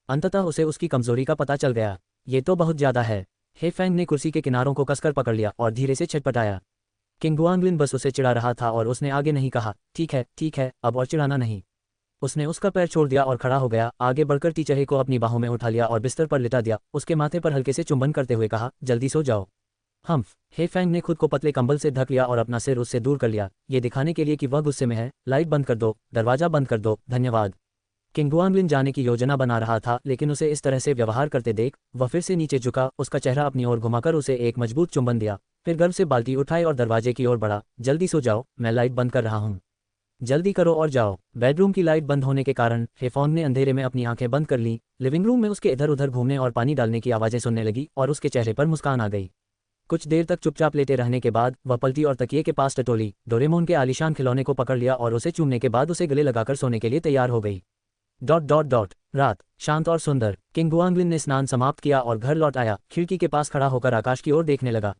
अंततः उसे उसकी कमजोरी का पता चल गया। ये तो बहुत ज्यादा है। हे फैंग ने कुर्सी के किनारों को कसकर पकड़ लिया और धीरे से छटपटाया। किंग गुआंगलिन बस उसे चिढ़ा रहा था और उसने आगे नहीं कहा, ठीक है, अब और चिढ़ाना नहीं। उसने उसका पैर छोड़ दिया और खड़ा हो गया। आगे बढ़कर टीचहे को अपनी बाहों में उठा लिया और बिस्तर पर लिटा दिया। उसके माथे पर हल्के से चुंबन करते हुए कहा, जल्दी सो जाओ। हम्फ। हे फैंग ने खुद को पतले कंबल से ढक लिया और अपना सिर उससे दूर कर लिया, ये दिखाने के लिए कि वह गुस्से में है। लाइट बंद कर दो, दरवाजा बंद कर दो, धन्यवाद। किंग गुआंगलिन जाने की योजना बना रहा था, लेकिन उसे इस तरह से व्यवहार करते देख वह फिर से नीचे झुका, उसका चेहरा अपनी ओर घुमाकर उसे एक मजबूत चुंबन दिया। फिर गर्व से बाल्टी उठाई और दरवाजे की ओर बढ़ा। जल्दी सो जाओ, मैं लाइट बंद कर रहा हूँ। जल्दी करो और जाओ। बेडरूम की लाइट बंद होने के कारण हेफोंग ने अंधेरे में अपनी आंखें बंद कर लीं। लिविंग रूम में उसके इधर उधर घूमने और पानी डालने की आवाज़ें सुनने लगी और उसके चेहरे पर मुस्कान आ गई। कुछ देर तक चुपचाप लेटे रहने के बाद वह पलटी और तकिए के पास टटोली, डोरेमोन के आलीशान खिलौने को पकड़ लिया और उसे चूमने के बाद उसे गले लगाकर सोने के लिए तैयार हो गई। Dot dot dot. रात शांत और सुंदर। किंग गुआंगलिन ने स्नान समाप्त किया और घर लौट आया। खिड़की के पास खड़ा होकर आकाश की ओर देखने लगा।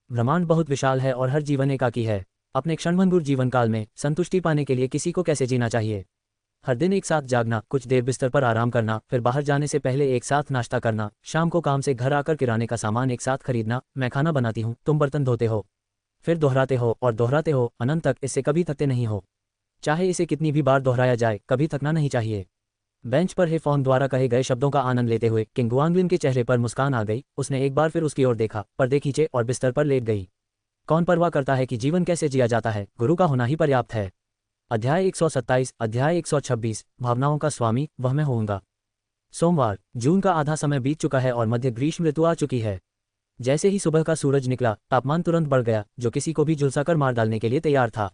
ब्रह्मांड बहुत विशाल है और हर जीवन एकाकी है। अपने क्षणभंगुर जीवन काल में संतुष्टि पाने के लिए किसी को कैसे जीना चाहिए? हर दिन एक साथ जागना, कुछ देर बिस्तर पर आराम करना, फिर बाहर जाने से पहले एक साथ नाश्ता करना, शाम को काम से घर आकर किराने का सामान एक साथ खरीदना, मैं खाना बनाती हूँ, तुम बर्तन धोते हो, फिर दोहराते हो और दोहराते हो अनंत तक, इससे कभी थकते नहीं हो। चाहे इसे कितनी भी बार दोहराया जाए, कभी थकना नहीं चाहिए। बेंच पर हेफोंग द्वारा कहे गए शब्दों का आनंद लेते हुए किंग गुआंगलिन के चेहरे पर मुस्कान आ गई। उसने एक बार फिर उसकी ओर देखा, पर्दे खींचे और बिस्तर पर लेट गई। कौन परवाह करता है कि जीवन कैसे जिया जाता है, गुरु का होना ही पर्याप्त है। अध्याय 127। अध्याय 126। भावनाओं का स्वामी, वह मैं होऊंगा। सोमवार। जून का आधा समय बीत चुका है और मध्य ग्रीष्म ऋतु आ चुकी है। जैसे ही सुबह का सूरज निकला, तापमान तुरंत बढ़ गया, जो किसी को भी झुलसाकर मार डालने के लिए तैयार था।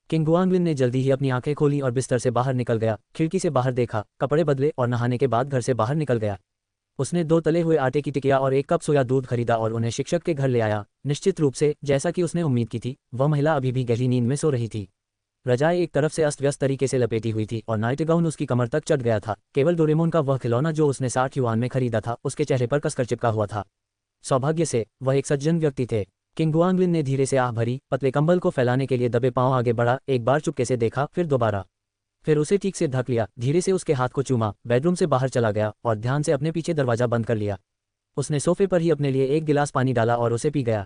किंग गुआंगलिन ने जल्दी ही अपनी आंखें खोली और बिस्तर से बाहर निकल गया। खिड़की से बाहर देखा, कपड़े बदले और नहाने के बाद घर से बाहर निकल गया। उसने 2 तले हुए आटे की टिकिया और 1 कप सोया दूध खरीदा और उन्हें शिक्षक के घर ले आया। निश्चित रूप से, जैसा कि उसने उम्मीद की थी, वह महिला अभी भी गहरी नींद में सो रही थी। रजाई एक तरफ से अस्त व्यस्त तरीके से लपेटी हुई थी और नाइट गाउन उसकी कमर तक चढ़ गया था। केवल डोरेमोन का वह खिलौना जो उसने 60 युआन में खरीदा था, उसके चेहरे पर कसकर चिपका हुआ था। सौभाग्य से वह एक सज्जन व्यक्ति थे। किंग गुआंगलिन ने धीरे से आह भरी, पतले कंबल को फैलाने के लिए दबे पांव आगे बढ़ा, एक बार चुपके से देखा, फिर दोबारा, फिर उसे ठीक से ढक लिया, धीरे से उसके हाथ को चूमा, बेडरूम से बाहर चला गया और ध्यान से अपने पीछे दरवाजा बंद कर लिया। उसने सोफे पर ही अपने लिए 1 गिलास पानी डाला और उसे पी गया।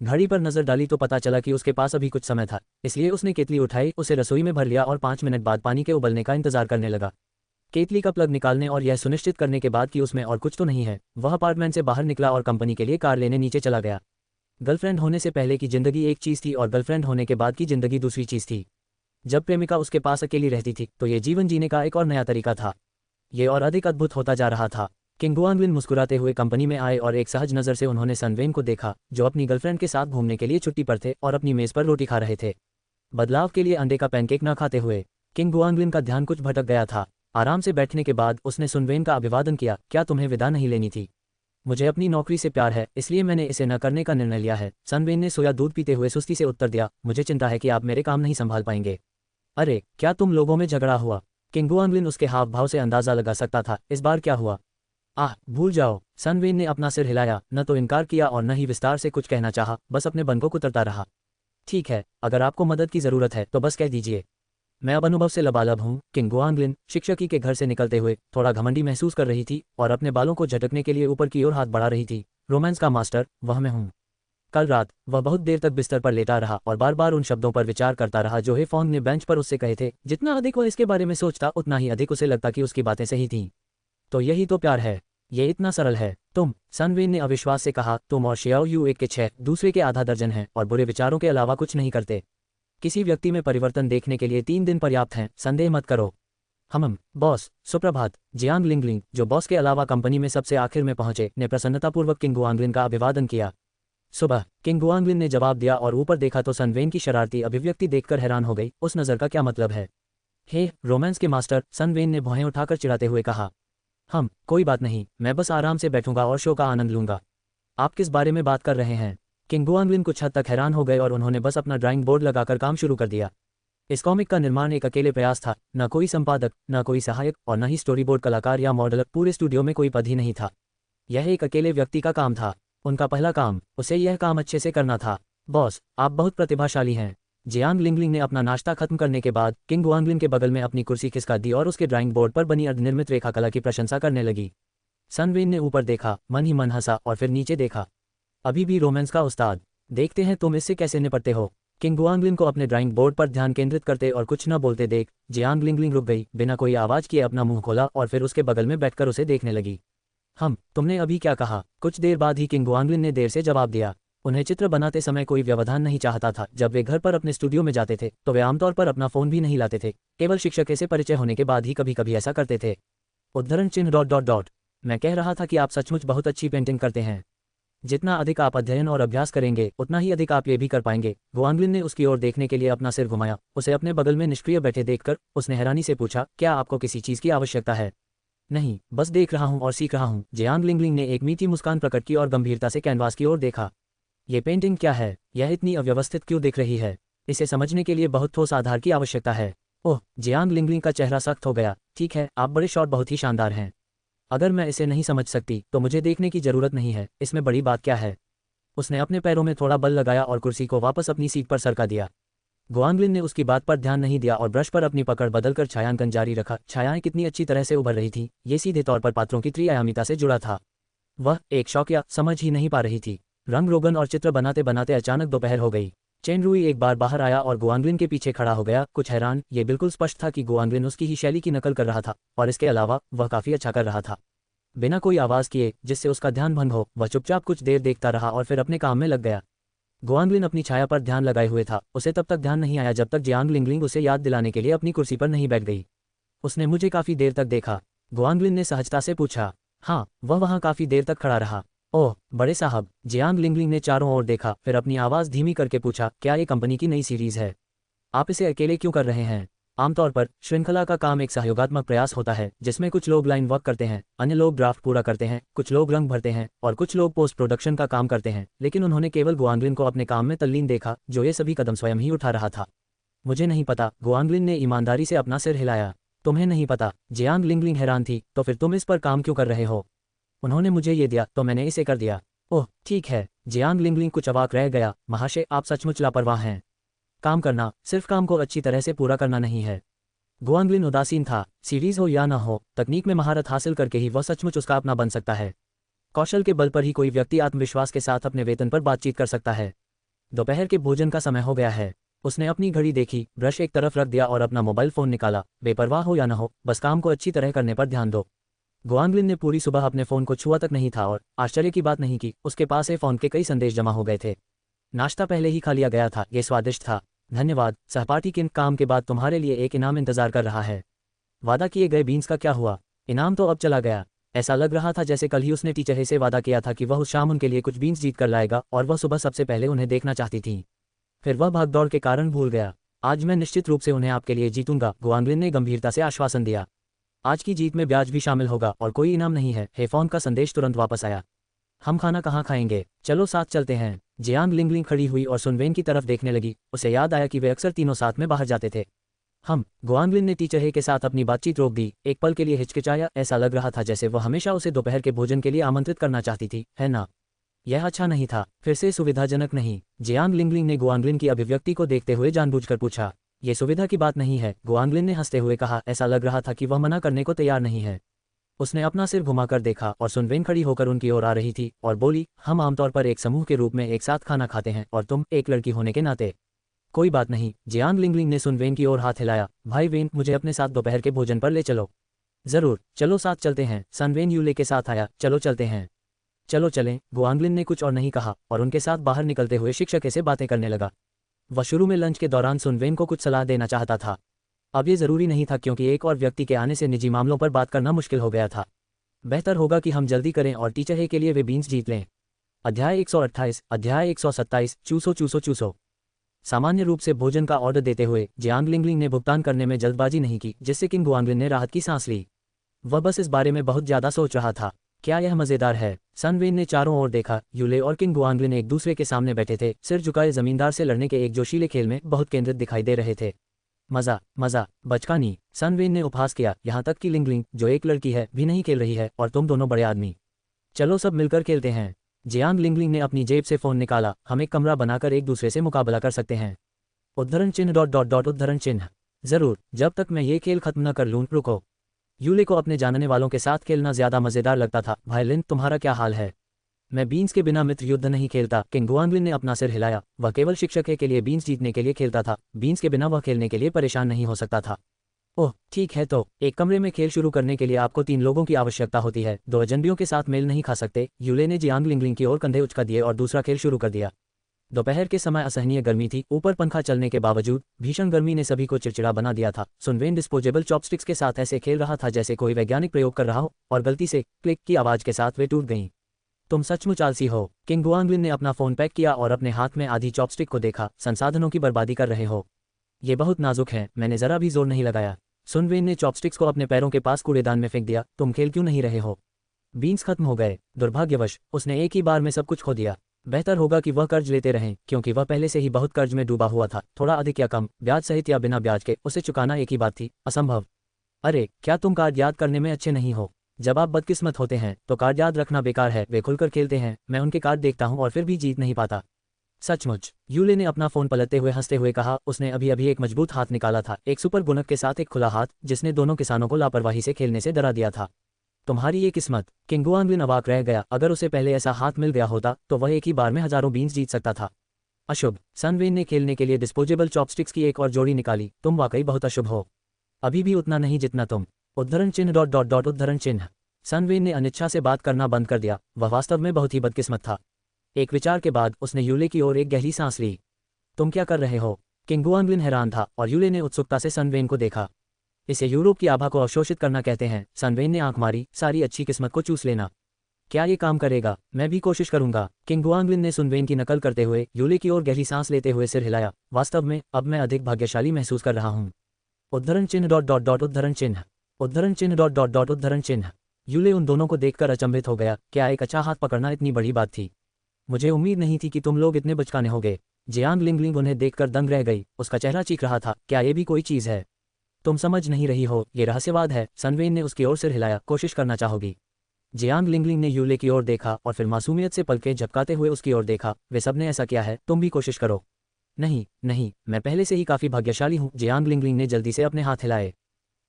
घड़ी पर नजर डाली तो पता चला कि उसके पास अभी कुछ समय था, इसलिए उसने केतली उठाई, उसे रसोई में भर लिया और 5 मिनट बाद पानी के उबलने का इंतजार करने लगा। केतली का प्लग निकालने और यह सुनिश्चित करने के बाद कि उसमें और कुछ तो नहीं है, वह अपार्टमेंट से बाहर निकला और कंपनी के लिए कार लेने नीचे चला गया। गर्लफ्रेंड होने से पहले की जिंदगी एक चीज़ थी और गर्लफ्रेंड होने के बाद की जिंदगी दूसरी चीज़ थी। जब प्रेमिका उसके पास अकेली रहती थी तो ये जीवन जीने का एक और नया तरीका था। ये और अधिक अद्भुत होता जा रहा था। किंग गुआंगलिन मुस्कुराते हुए कंपनी में आए और एक सहज नज़र से उन्होंने सनवेन को देखा, जो अपनी गर्लफ्रेंड के साथ घूमने के लिए छुट्टी पर थे और अपनी मेज़ पर रोटी खा रहे थे, बदलाव के लिए अंडे का पैनकेक न खाते हुए। किंग गुआंगलिन का ध्यान कुछ भटक गया था। आराम से बैठने के बाद उसने सुनवेन का अभिवादन किया। क्या तुम्हें विदा नहीं लेनी थी? मुझे अपनी नौकरी से प्यार है, इसलिए मैंने इसे न करने का निर्णय लिया है। सनवेन ने सोया दूध पीते हुए सुस्ती से उत्तर दिया। मुझे चिंता है कि आप मेरे काम नहीं संभाल पाएंगे। अरे, क्या तुम लोगों में झगड़ा हुआ? किंग गुआंगलिन उसके हाव भाव से अंदाजा लगा सकता था। इस बार क्या हुआ? आह, भूल जाओ। सनवेन ने अपना सिर हिलाया, न तो इनकार किया और न ही विस्तार से कुछ कहना चाहा, बस अपने बन को कुतरता रहा। ठीक है, अगर आपको मदद की जरूरत है तो बस कह दीजिए। मैं अब अनुभव से लबालब हूँ। किंग गुआंगलिन शिक्षकी के घर से निकलते हुए थोड़ा घमंडी महसूस कर रही थी और अपने बालों को झटकने के लिए ऊपर की ओर हाथ बढ़ा रही थी। रोमांस का मास्टर, वह मैं हूँ। कल रात वह बहुत देर तक बिस्तर पर लेटा रहा और बार बार उन शब्दों पर विचार करता रहा जो हेफोंग ने बेंच पर उससे कहे थे। जितना अधिक वह इसके बारे में सोचता, उतना ही अधिक उसे लगता कि उसकी बातें सही थीं। तो यही तो प्यार है, ये इतना सरल है। तुम, सनवेन ने अविश्वास से कहा, तुम और शियाओ यू एक के 6, दूसरे के आधा दर्जन हैं और बुरे विचारों के अलावा कुछ नहीं करते। किसी व्यक्ति में परिवर्तन देखने के लिए 3 दिन पर्याप्त हैं, संदेह मत करो। बॉस सुप्रभात। जियांग लिंगलिंग, जो बॉस के अलावा कंपनी में सबसे आखिर में पहुंचे, ने प्रसन्नतापूर्वक किंग गुआंगलिन का अभिवादन किया। सुबह किंग गुआंगलिन ने जवाब दिया और ऊपर देखा तो सन वेन की शरारती अभिव्यक्ति देखकर हैरान हो गई। उस नज़र का क्या मतलब है? हे रोमांस के मास्टर, सन वेन ने भौहें उठाकर चिढ़ाते हुए कहा। कोई बात नहीं, मैं बस आराम से बैठूंगा और शो का आनंद लूंगा। आप किस बारे में बात कर रहे हैं? किंग गुआंगलिन कुछ हद तक हैरान हो गए और उन्होंने बस अपना ड्राइंग बोर्ड लगाकर काम शुरू कर दिया। इस कॉमिक का निर्माण एक अकेले प्रयास था, न कोई संपादक, न कोई सहायक और न ही स्टोरी बोर्ड कलाकार या मॉडलर। पूरे स्टूडियो में कोई पद ही नहीं था। यह एक अकेले व्यक्ति का काम था। उनका पहला काम, उसे यह काम अच्छे से करना था। बॉस, आप बहुत प्रतिभाशाली हैं। जियांग लिंगलिंग ने अपना नाश्ता खत्म करने के बाद किंग गुआंगलिन के बगल में अपनी कुर्सी खिसका दी और उसके ड्राइंग बोर्ड पर बनी अर्धनिर्मित रेखा कला की प्रशंसा करने लगी। सन वेन ने ऊपर देखा, मन ही मन हंसा और फिर नीचे देखा। अभी भी रोमांस का उस्ताद, देखते हैं तुम इससे कैसे निपटते हो। किंग गुआंगलिन को अपने ड्राइंग बोर्ड पर ध्यान केंद्रित करते और कुछ न बोलते देख जियांग लिंगलिंग रुक गई, बिना कोई आवाज किए अपना मुंह खोला और फिर उसके बगल में बैठकर उसे देखने लगी। तुमने अभी क्या कहा? कुछ देर बाद ही किंग गुआंगलिन ने देर से जवाब दिया। उन्हें चित्र बनाते समय कोई व्यवधान नहीं चाहता था। जब वे घर पर अपने स्टूडियो में जाते थे तो वे आमतौर पर अपना फोन भी नहीं लाते थे। केवल शिक्षक से परिचय होने के बाद ही कभी कभी ऐसा करते थे। उद्धरण चिन्ह ... मैं कह रहा था कि आप सचमुच बहुत अच्छी पेंटिंग करते हैं। जितना अधिक आप अध्ययन और अभ्यास करेंगे उतना ही अधिक आप ये भी कर पाएंगे। गुआंगलिन ने उसकी ओर देखने के लिए अपना सिर घुमाया। उसे अपने बगल में निष्क्रिय बैठे देखकर उसने हैरानी से पूछा, क्या आपको किसी चीज की आवश्यकता है? नहीं, बस देख रहा हूँ और सीख रहा हूँ। जियांग लिंगलिंग ने एक मीठी मुस्कान प्रकट की और गंभीरता से कैनवास की ओर देखा। ये पेंटिंग क्या है? यह इतनी अव्यवस्थित क्यों दिख रही है? इसे समझने के लिए बहुत ठोस आधार की आवश्यकता है। ओह, जियांग लिंगलिंग का चेहरा सख्त हो गया। ठीक है, आप बड़े शॉट बहुत ही शानदार हैं। अगर मैं इसे नहीं समझ सकती तो मुझे देखने की जरूरत नहीं है। इसमें बड़ी बात क्या है? उसने अपने पैरों में थोड़ा बल लगाया और कुर्सी को वापस अपनी सीट पर सरका दिया। गुआंगलिन ने उसकी बात पर ध्यान नहीं दिया और ब्रश पर अपनी पकड़ बदलकर छायांकन जारी रखा। छायाएं कितनी अच्छी तरह से उभर रही थी। ये सीधे तौर पर पात्रों की त्रिआयामिता से जुड़ा था। वह एक शौकिया समझ ही नहीं पा रही थी। रंग रोगन और चित्र बनाते बनाते अचानक दोपहर हो गई। चेन रुई एक बार बाहर आया और गुआंगलिन के पीछे खड़ा हो गया, कुछ हैरान। ये बिल्कुल स्पष्ट था कि गुआंगलिन उसकी ही शैली की नकल कर रहा था और इसके अलावा वह काफी अच्छा कर रहा था। बिना कोई आवाज किए जिससे उसका ध्यान भंग हो, वह चुपचाप कुछ देर देखता रहा और फिर अपने काम में लग गया। गुआंगलिन अपनी छाया पर ध्यान लगाए हुए था। उसे तब तक ध्यान नहीं आया जब तक जियांग लिंगलिंग उसे याद दिलाने के लिए अपनी कुर्सी पर नहीं बैठ गई। उसने मुझे काफी देर तक देखा, गुआंगलिन ने सहजता से पूछा। हाँ, वह वहां काफी देर तक खड़ा रहा। ओह बड़े साहब, जियांग लिंगलिंग ने चारों ओर देखा, फिर अपनी आवाज धीमी करके पूछा, क्या ये कंपनी की नई सीरीज है? आप इसे अकेले क्यों कर रहे हैं? आमतौर पर श्रृंखला का काम एक सहयोगात्मक प्रयास होता है जिसमें कुछ लोग लाइन वर्क करते हैं, अन्य लोग ड्राफ्ट पूरा करते हैं, कुछ लोग रंग भरते हैं और कुछ लोग पोस्ट प्रोडक्शन का काम करते हैं। लेकिन उन्होंने केवल गुआंगलिन को अपने काम में तल्लीन देखा, जो ये सभी कदम स्वयं ही उठा रहा था। मुझे नहीं पता, गुआंगलिन ने ईमानदारी से अपना सिर हिलाया। तुम्हें नहीं पता? जियांग लिंगलिंग हैरान थी। तो फिर तुम इस पर काम क्यों कर रहे हो? उन्होंने मुझे ये दिया तो मैंने इसे कर दिया। ओह ठीक है। जियांग लिंगलिंग कुछ अवाक रह गया। महाशय, आप सचमुच लापरवाह हैं। काम करना सिर्फ काम को अच्छी तरह से पूरा करना नहीं है। गुआंगलिन उदासीन था। सीरीज हो या ना हो, तकनीक में महारत हासिल करके ही वह सचमुच उसका अपना बन सकता है। कौशल के बल पर ही कोई व्यक्ति आत्मविश्वास के साथ अपने वेतन पर बातचीत कर सकता है। दोपहर के भोजन का समय हो गया है। उसने अपनी घड़ी देखी, ब्रश एक तरफ रख दिया और अपना मोबाइल फोन निकाला। बेपरवाह हो या ना हो, बस काम को अच्छी तरह करने पर ध्यान दो। गुआंगलिन ने पूरी सुबह अपने फोन को छुआ तक नहीं था और आश्चर्य की बात नहीं की, उसके पास फोन के कई संदेश जमा हो गए थे। नाश्ता पहले ही खा लिया गया था, ये स्वादिष्ट था। धन्यवाद सहपाठी, किन काम के बाद तुम्हारे लिए एक इनाम इंतजार कर रहा है। वादा किए गए बीन्स का क्या हुआ? इनाम तो अब चला गया। ऐसा लग रहा था जैसे कल ही उसने टीचर से वादा किया था कि वह उस शाम उनके लिए कुछ बीन्स जीत कर लाएगा और वह सुबह सबसे पहले उन्हें देखना चाहती थी। फिर वह भागदौड़ के कारण भूल गया। आज मैं निश्चित रूप से उन्हें आपके लिए जीतूंगा, गुआंगलिन ने गंभीरता से आश्वासन दिया। आज की जीत में ब्याज भी शामिल होगा और कोई इनाम नहीं है। हेफोन का संदेश तुरंत वापस आया। हम खाना कहाँ खाएंगे? चलो साथ चलते हैं। जियांग लिंगलिंग खड़ी हुई और सुनवेन की तरफ देखने लगी। उसे याद आया कि वे अक्सर तीनों साथ में बाहर जाते थे। गुआंगलिन ने टीचर के साथ अपनी बातचीत रोक दी। एक पल के लिए हिचकिचाया। ऐसा लग रहा था जैसे वह हमेशा उसे दोपहर के भोजन के लिए आमंत्रित करना चाहती थी, है ना? यह अच्छा नहीं था, फिर से सुविधाजनक नहीं। जियांग लिंगलिंग ने गुआंगलिन की अभिव्यक्ति को देखते हुए जानबूझकर पूछा। ये सुविधा की बात नहीं है, गुआंगलिन ने हंसते हुए कहा। ऐसा लग रहा था कि वह मना करने को तैयार नहीं है। उसने अपना सिर घुमाकर देखा और सुनवेन खड़ी होकर उनकी ओर आ रही थी और बोली, हम आमतौर पर एक समूह के रूप में एक साथ खाना खाते हैं और तुम एक लड़की होने के नाते। कोई बात नहीं। जियांग लिंगलिंग ने सुनवेन की ओर हाथ हिलाया। भाई वेन, मुझे अपने साथ दोपहर के भोजन पर ले चलो। जरूर, चलो साथ चलते हैं। सनवेन यूले के साथ आया। चलो चलते हैं। चलो चलें। गुआंगलिन ने कुछ और नहीं कहा और उनके साथ बाहर निकलते हुए शिक्षक से बातें करने लगा। वह शुरू में लंच के दौरान सुनवेन को कुछ सलाह देना चाहता था। अब ये ज़रूरी नहीं था क्योंकि एक और व्यक्ति के आने से निजी मामलों पर बात करना मुश्किल हो गया था। बेहतर होगा कि हम जल्दी करें और टीचर हे के लिए वे बीन्स जीत लें। अध्याय 128, अध्याय 127, चूसो चूसो चूसो। सामान्य रूप से भोजन का ऑर्डर देते हुए जियांग लिंगलिंग ने भुगतान करने में जल्दबाजी नहीं की, जिससे किंग गुआंगलिन ने राहत की सांस ली। वह बस इस बारे में बहुत ज़्यादा सोच रहा था, क्या यह मज़ेदार है। सन वेन ने चारों ओर देखा। यूले और किंग गुआंगलिन एक दूसरे के सामने बैठे थे, सिर झुकाए जमींदार से लड़ने के एक जोशीले खेल में बहुत केंद्रित दिखाई दे रहे थे। मज़ा मज़ा बचकानी, सन वेन ने उपहास किया। यहाँ तक कि लिंगलिंग, जो एक लड़की है, भी नहीं खेल रही है और तुम दोनों बड़े आदमी। चलो सब मिलकर खेलते हैं। जियांग लिंगलिंग ने अपनी जेब से फ़ोन निकाला। हम एक कमरा बनाकर एक दूसरे से मुकाबला कर सकते हैं। उद्धरण चिन्ह डॉट डॉट डॉट उद्धरण चिन्ह। ज़रूर, जब तक मैं ये खेल खत्म न कर लूँ। रुको। यूले को अपने जानने वालों के साथ खेलना ज़्यादा मज़ेदार लगता था। भाई लिन, तुम्हारा क्या हाल है? मैं बीन्स के बिना मित्र युद्ध नहीं खेलता। किंग गुआंगलिन ने अपना सिर हिलाया। वह केवल शिक्षक है के लिए बीन्स जीतने के लिए खेलता था। बीन्स के बिना वह खेलने के लिए परेशान नहीं हो सकता था। ओह ठीक है, तो एक कमरे में खेल शुरू करने के लिए आपको 3 लोगों की आवश्यकता होती है। 2 अजनबियों के साथ मेल नहीं खा सकते। यूले ने जियांग लिंगलिंग की ओर कंधे उचका दिए और दूसरा खेल शुरू कर दिया। दोपहर के समय असहनीय गर्मी थी। ऊपर पंखा चलने के बावजूद भीषण गर्मी ने सभी को चिड़चिड़ा बना दिया था। सुनवेन डिस्पोजेबल चॉपस्टिक्स के साथ ऐसे खेल रहा था जैसे कोई वैज्ञानिक प्रयोग कर रहा हो, और गलती से क्लिक की आवाज़ के साथ वे टूट गईं। तुम सचमुच आलसी हो। किंग गुआंगलिन ने अपना फ़ोन पैक किया और अपने हाथ में आधी चॉपस्टिक को देखा। संसाधनों की बर्बादी कर रहे हो। ये बहुत नाजुक है, मैंने ज़रा भी जोर नहीं लगाया। सुनवेन ने चॉपस्टिक्स को अपने पैरों के पास कूड़ेदान में फेंक दिया। तुम खेल क्यों नहीं रहे हो? बीन्स खत्म हो गए। दुर्भाग्यवश उसने एक ही बार में सब कुछ खो दिया। बेहतर होगा कि वह कर्ज लेते रहें, क्योंकि वह पहले से ही बहुत कर्ज में डूबा हुआ था। थोड़ा अधिक या कम, ब्याज सहित या बिना ब्याज के, उसे चुकाना एक ही बात थी। असंभव। अरे क्या तुम कार्ड याद करने में अच्छे नहीं हो? जब आप बदकिस्मत होते हैं तो कार्ड याद रखना बेकार है। वे खुलकर खेलते हैं। मैं उनके कार्ड देखता हूँ और फिर भी जीत नहीं पाता। सचमुच? यूले ने अपना फ़ोन पलटते हुए हंसते हुए कहा। उसने अभी अभी एक मजबूत हाथ निकाला था, एक सुपर गुणक के साथ एक खुला हाथ, जिसने दोनों किसानों को लापरवाही से खेलने से डरा दिया था। तुम्हारी ये किस्मत। किंग गुआंगलिन अवाक रह गया। अगर उसे पहले ऐसा हाथ मिल गया होता तो वह एक ही बार में हजारों बीन्स जीत सकता था। अशुभ। सनवेन ने खेलने के लिए डिस्पोजेबल चॉपस्टिक्स की एक और जोड़ी निकाली। तुम वाकई बहुत अशुभ हो। अभी भी उतना नहीं जितना तुम। उद्धरण चिन्ह डॉट डॉट डॉट उद्धरण चिन्ह। सनवेन ने अनिच्छा से बात करना बंद कर दिया। वह वास्तव में बहुत ही बदकिस्मत था। एक विचार के बाद उसने यूले की ओर एक गहरी सांस ली। तुम क्या कर रहे हो? किंग गुआंगलिन हैरान था और यूले ने उत्सुकता से सनवेन को देखा। इसे यूरोप की आभा को अवशोषित करना कहते हैं। सनवेन ने आंख मारी। सारी अच्छी किस्मत को चूस लेना। क्या ये काम करेगा? मैं भी कोशिश करूंगा। किंग गुआंगलिन ने सुनवेन की नकल करते हुए यूले की ओर गहरी सांस लेते हुए सिर हिलाया। वास्तव में अब मैं अधिक भाग्यशाली महसूस कर रहा हूँ। उद्धरण चिन्ह डॉट डॉट डॉट उद्धरण चिन्ह। उद्धरण चिन्ह डॉट डॉट डॉट उद्धरण चिन्ह। यूले उन दोनों को देखकर अचंभित हो गया। क्या एक अच्छा हाथ पकड़ना इतनी बड़ी बात थी? मुझे उम्मीद नहीं थी कि तुम लोग इतने बचकाने होगे। जियांग लिंगलिंग उन्हें देखकर दंग रह गई। उसका चेहरा चीख रहा था। क्या ये भी कोई चीज़ है? तुम समझ नहीं रही हो, ये रहस्यवाद है। सनवेन ने उसकी ओर सिर हिलाया। कोशिश करना चाहोगी? जियांग लिंगलिंग ने यूले की ओर देखा और फिर मासूमियत से पलकें झपकाते हुए उसकी ओर देखा। वे सब ने ऐसा किया है, तुम भी कोशिश करो। नहीं नहीं, मैं पहले से ही काफ़ी भाग्यशाली हूँ। जियांग लिंगलिंग ने जल्दी से अपने हाथ हिलाए।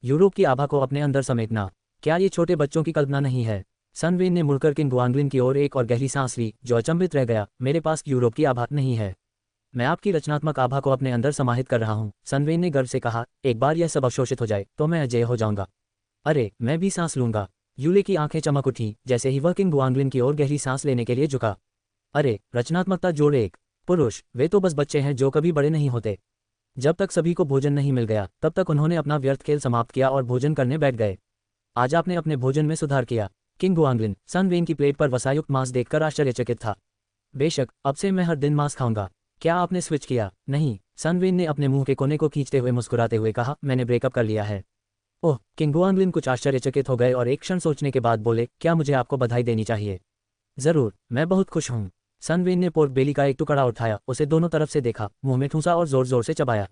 यूरोप की आभा को अपने अंदर समेटना। क्या ये छोटे बच्चों की कल्पना नहीं है? सनवेन ने मुड़कर किंग गुआंगलिन की ओर एक और गहरी सांस ली, जो अचंभित रह गया। मेरे पास यूरोप की आभा नहीं है। मैं आपकी रचनात्मक आभा को अपने अंदर समाहित कर रहा हूँ। सनवेन ने गर्व से कहा। एक बार यह सब अवशोषित हो जाए तो मैं अजेय हो जाऊंगा। अरे मैं भी सांस लूंगा। यूले की आंखें चमक उठी जैसे ही वह किंग गुआंगलिन की ओर गहरी सांस लेने के लिए झुका। अरे रचनात्मकता जोड़ एक। पुरुष, वे तो बस बच्चे हैं जो कभी बड़े नहीं होते। जब तक सभी को भोजन नहीं मिल गया तब तक उन्होंने अपना व्यर्थ खेल समाप्त किया और भोजन करने बैठ गए। आज आपने अपने भोजन में सुधार किया। किंग गुआंगलिन सनवेन की प्लेट पर वसायुक्त मांस देखकर आश्चर्यचकित था। बेशक, अब से मैं हर दिन मांस खाऊंगा। क्या आपने स्विच किया? नहीं। सनवेन ने अपने मुंह के कोने को खींचते हुए मुस्कुराते हुए कहा। मैंने ब्रेकअप कर लिया है। ओह! किंग गुआंगलिन कुछ आश्चर्यचकित हो गए और एक क्षण सोचने के बाद बोले। क्या मुझे आपको बधाई देनी चाहिए? जरूर, मैं बहुत खुश हूँ। सनवेन ने पोर्क बेली का एक टुकड़ा उठाया, उसे दोनों तरफ से देखा, मुंह में ठूंसा और जोर जोर से चबाया।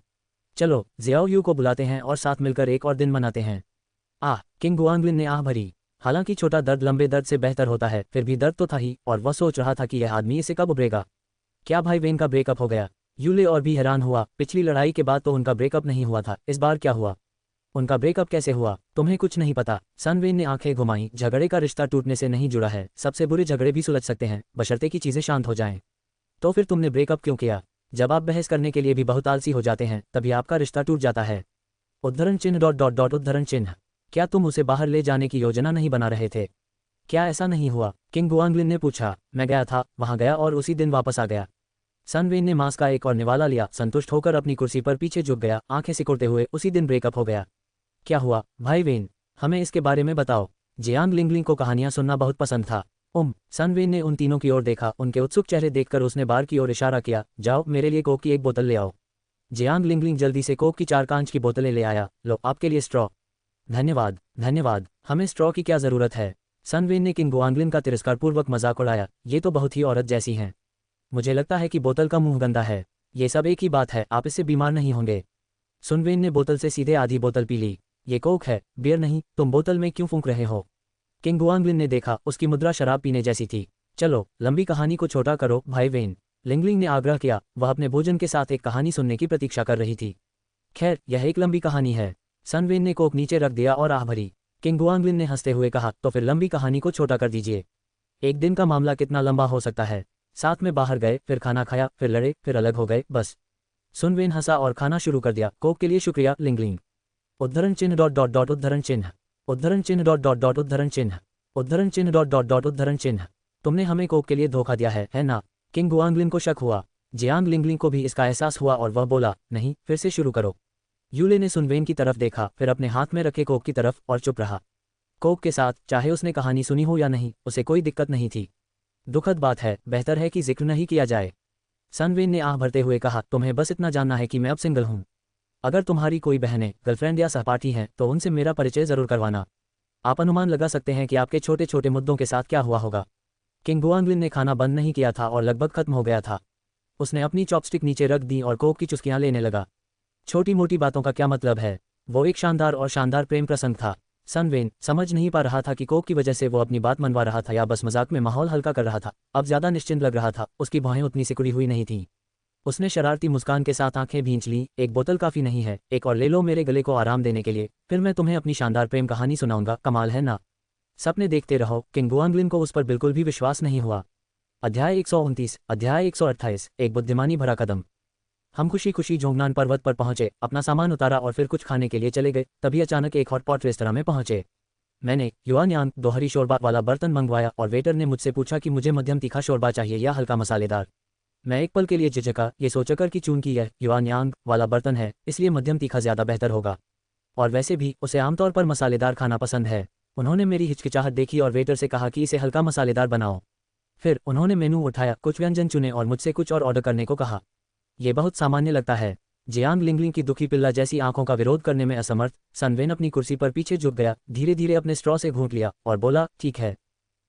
चलो जियाओ यू को बुलाते हैं और साथ मिलकर एक और दिन मनाते हैं। आह! किंग गुआंगलिन ने आह भरी। हालांकि छोटा दर्द लंबे दर्द से बेहतर होता है, फिर भी दर्द तो था ही, और वह सोच रहा था कि यह आदमी इसे कब उभरेगा। क्या भाई वेन का ब्रेकअप हो गया? यूले और भी हैरान हुआ। पिछली लड़ाई के बाद तो उनका ब्रेकअप नहीं हुआ था, इस बार क्या हुआ? उनका ब्रेकअप कैसे हुआ? तुम्हें कुछ नहीं पता। सनवेन ने आंखें घुमाई। झगड़े का रिश्ता टूटने से नहीं जुड़ा है। सबसे बुरे झगड़े भी सुलझ सकते हैं, बशर्ते कि चीजें शांत हो जाएं। तो फिर तुमने ब्रेकअप क्यों किया? जब आप बहस करने के लिए भी बहुत आलसी हो जाते हैं तभी आपका रिश्ता टूट जाता है। उद्धरण चिन्ह डॉट डॉट डॉट उद्धरण चिन्ह। क्या तुम उसे बाहर ले जाने की योजना नहीं बना रहे थे? क्या ऐसा नहीं हुआ? किंग गुआंगलिन ने पूछा। मैं गया था, वहां गया और उसी दिन वापस आ गया। सनवेन ने मांस का एक और निवाला लिया, संतुष्ट होकर अपनी कुर्सी पर पीछे झुक गया, आंखें सिकुड़ते हुए। उसी दिन ब्रेकअप हो गया। क्या हुआ भाई वेन, हमें इसके बारे में बताओ। जियांग लिंगलिंग को कहानियां सुनना बहुत पसंद था। सनवेन ने उन तीनों की ओर देखा। उनके उत्सुक चेहरे देखकर उसने बार की ओर इशारा किया। जाओ, मेरे लिए कोक की एक बोतल ले आओ। जियांग लिंगलिंग जल्दी से कोक की 4 कांच की बोतलें ले आया। लो, आपके लिए स्ट्रॉ। धन्यवाद धन्यवाद, हमें स्ट्रॉ की क्या जरूरत है। सनवेन ने किंग गुआंगलिन का तिरस्कारपूर्वक मजाक उड़ाया। ये तो बहुत ही औरत जैसी हैं। मुझे लगता है कि बोतल का मुंह गंदा है। ये सब एक ही बात है, आप इससे बीमार नहीं होंगे। सुनवेन ने बोतल से सीधे आधी बोतल पी ली। ये कोक है, बियर नहीं। तुम बोतल में क्यों फूंक रहे हो। किंग गुआंगलिन ने देखा, उसकी मुद्रा शराब पीने जैसी थी। चलो, लंबी कहानी को छोटा करो भाई वेन, लिंगलिंग ने आग्रह किया। वह अपने भोजन के साथ एक कहानी सुनने की प्रतीक्षा कर रही थी। खैर, यह एक लंबी कहानी है। सनवेन ने कोक नीचे रख दिया और आह भरी। किंग गुआंगलिन ने हंसते हुए कहा, तो फिर लंबी कहानी को छोटा कर दीजिए। एक दिन का मामला कितना लंबा हो सकता है। साथ में बाहर गए, फिर खाना खाया, फिर लड़े, फिर अलग हो गए, बस। सुनवेन हंसा और खाना शुरू कर दिया। कोक के लिए शुक्रिया लिंगलिंग। उद्धरण चिन्ह डॉट डॉट डॉट उद्धरण चिन्ह, उद्धरण चिन्ह डॉट डॉट डॉट उद्धरण चिन्ह, उद्धरण चिन्ह डॉट डॉट डॉट उद्धरण चिन्ह। तुमने हमें कोक के लिए धोखा दिया है ना। किंग गुआंगलिन को शक हुआ। जियांग लिंगलिंग को भी इसका एहसास हुआ और वह बोला, नहीं, फिर से शुरू करो। यूले ने सुनवेन की तरफ देखा, फिर अपने हाथ में रखे कोक की तरफ, और चुप रहा। कोक के साथ, चाहे उसने कहानी सुनी हो या नहीं, उसे कोई दिक्कत नहीं थी। दुखद बात है, बेहतर है कि जिक्र नहीं किया जाए। सनवेन ने आह भरते हुए कहा, तुम्हें बस इतना जानना है कि मैं अब सिंगल हूं। अगर तुम्हारी कोई बहनें, गर्लफ्रेंड या सहपाठी हैं, तो उनसे मेरा परिचय जरूर करवाना। आप अनुमान लगा सकते हैं कि आपके छोटे छोटे मुद्दों के साथ क्या हुआ होगा। किंग गुआंगलिन ने खाना बंद नहीं किया था और लगभग खत्म हो गया था। उसने अपनी चॉपस्टिक नीचे रख दी और कोक की चुस्कियां लेने लगा। छोटी मोटी बातों का क्या मतलब है। वो एक शानदार प्रेम प्रसंग था। सनवेन समझ नहीं पा रहा था कि कोक की वजह से वो अपनी बात मनवा रहा था या बस मजाक में माहौल हल्का कर रहा था। अब ज्यादा निश्चिंत लग रहा था। उसकी भौहें उतनी सिकुड़ी हुई नहीं थीं। उसने शरारती मुस्कान के साथ आंखें भींच लीं। एक बोतल काफी नहीं है, एक और ले लो मेरे गले को आराम देने के लिए, फिर मैं तुम्हें अपनी शानदार प्रेम कहानी सुनाऊंगा। कमाल है ना। सपने देखते रहो। किंग गुआंगलिन को उस पर बिल्कुल भी विश्वास नहीं हुआ। अध्याय 129, अध्याय 128, एक बुद्धिमानी भरा कदम। हम खुशी खुशी जोंगनान पर्वत पर पहुंचे, अपना सामान उतारा और फिर कुछ खाने के लिए चले गए। तभी अचानक एक हॉटपॉट रेस्तरां में पहुंचे। मैंने युआनयांग दोहरी शोरबा वाला बर्तन मंगवाया और वेटर ने मुझसे पूछा कि मुझे मध्यम तीखा शोरबा चाहिए या हल्का मसालेदार। मैं एक पल के लिए झिझका, ये सोचकर कि चूंकि यह युआनयांग वाला बर्तन है, इसलिए मध्यम तीखा ज्यादा बेहतर होगा, और वैसे भी उसे आमतौर पर मसालेदार खाना पसंद है। उन्होंने मेरी हिचकिचाहट देखी और वेटर से कहा कि इसे हल्का मसालेदार बनाओ। फिर उन्होंने मेनू उठाया, कुछ व्यंजन चुने और मुझसे कुछ और ऑर्डर करने को कहा। यह बहुत सामान्य लगता है। जियांग लिंगलिंग की दुखी पिल्ला जैसी आंखों का विरोध करने में असमर्थ, सनवेन अपनी कुर्सी पर पीछे झुक गया, धीरे धीरे अपने स्ट्रॉ से घूंट लिया और बोला, ठीक है,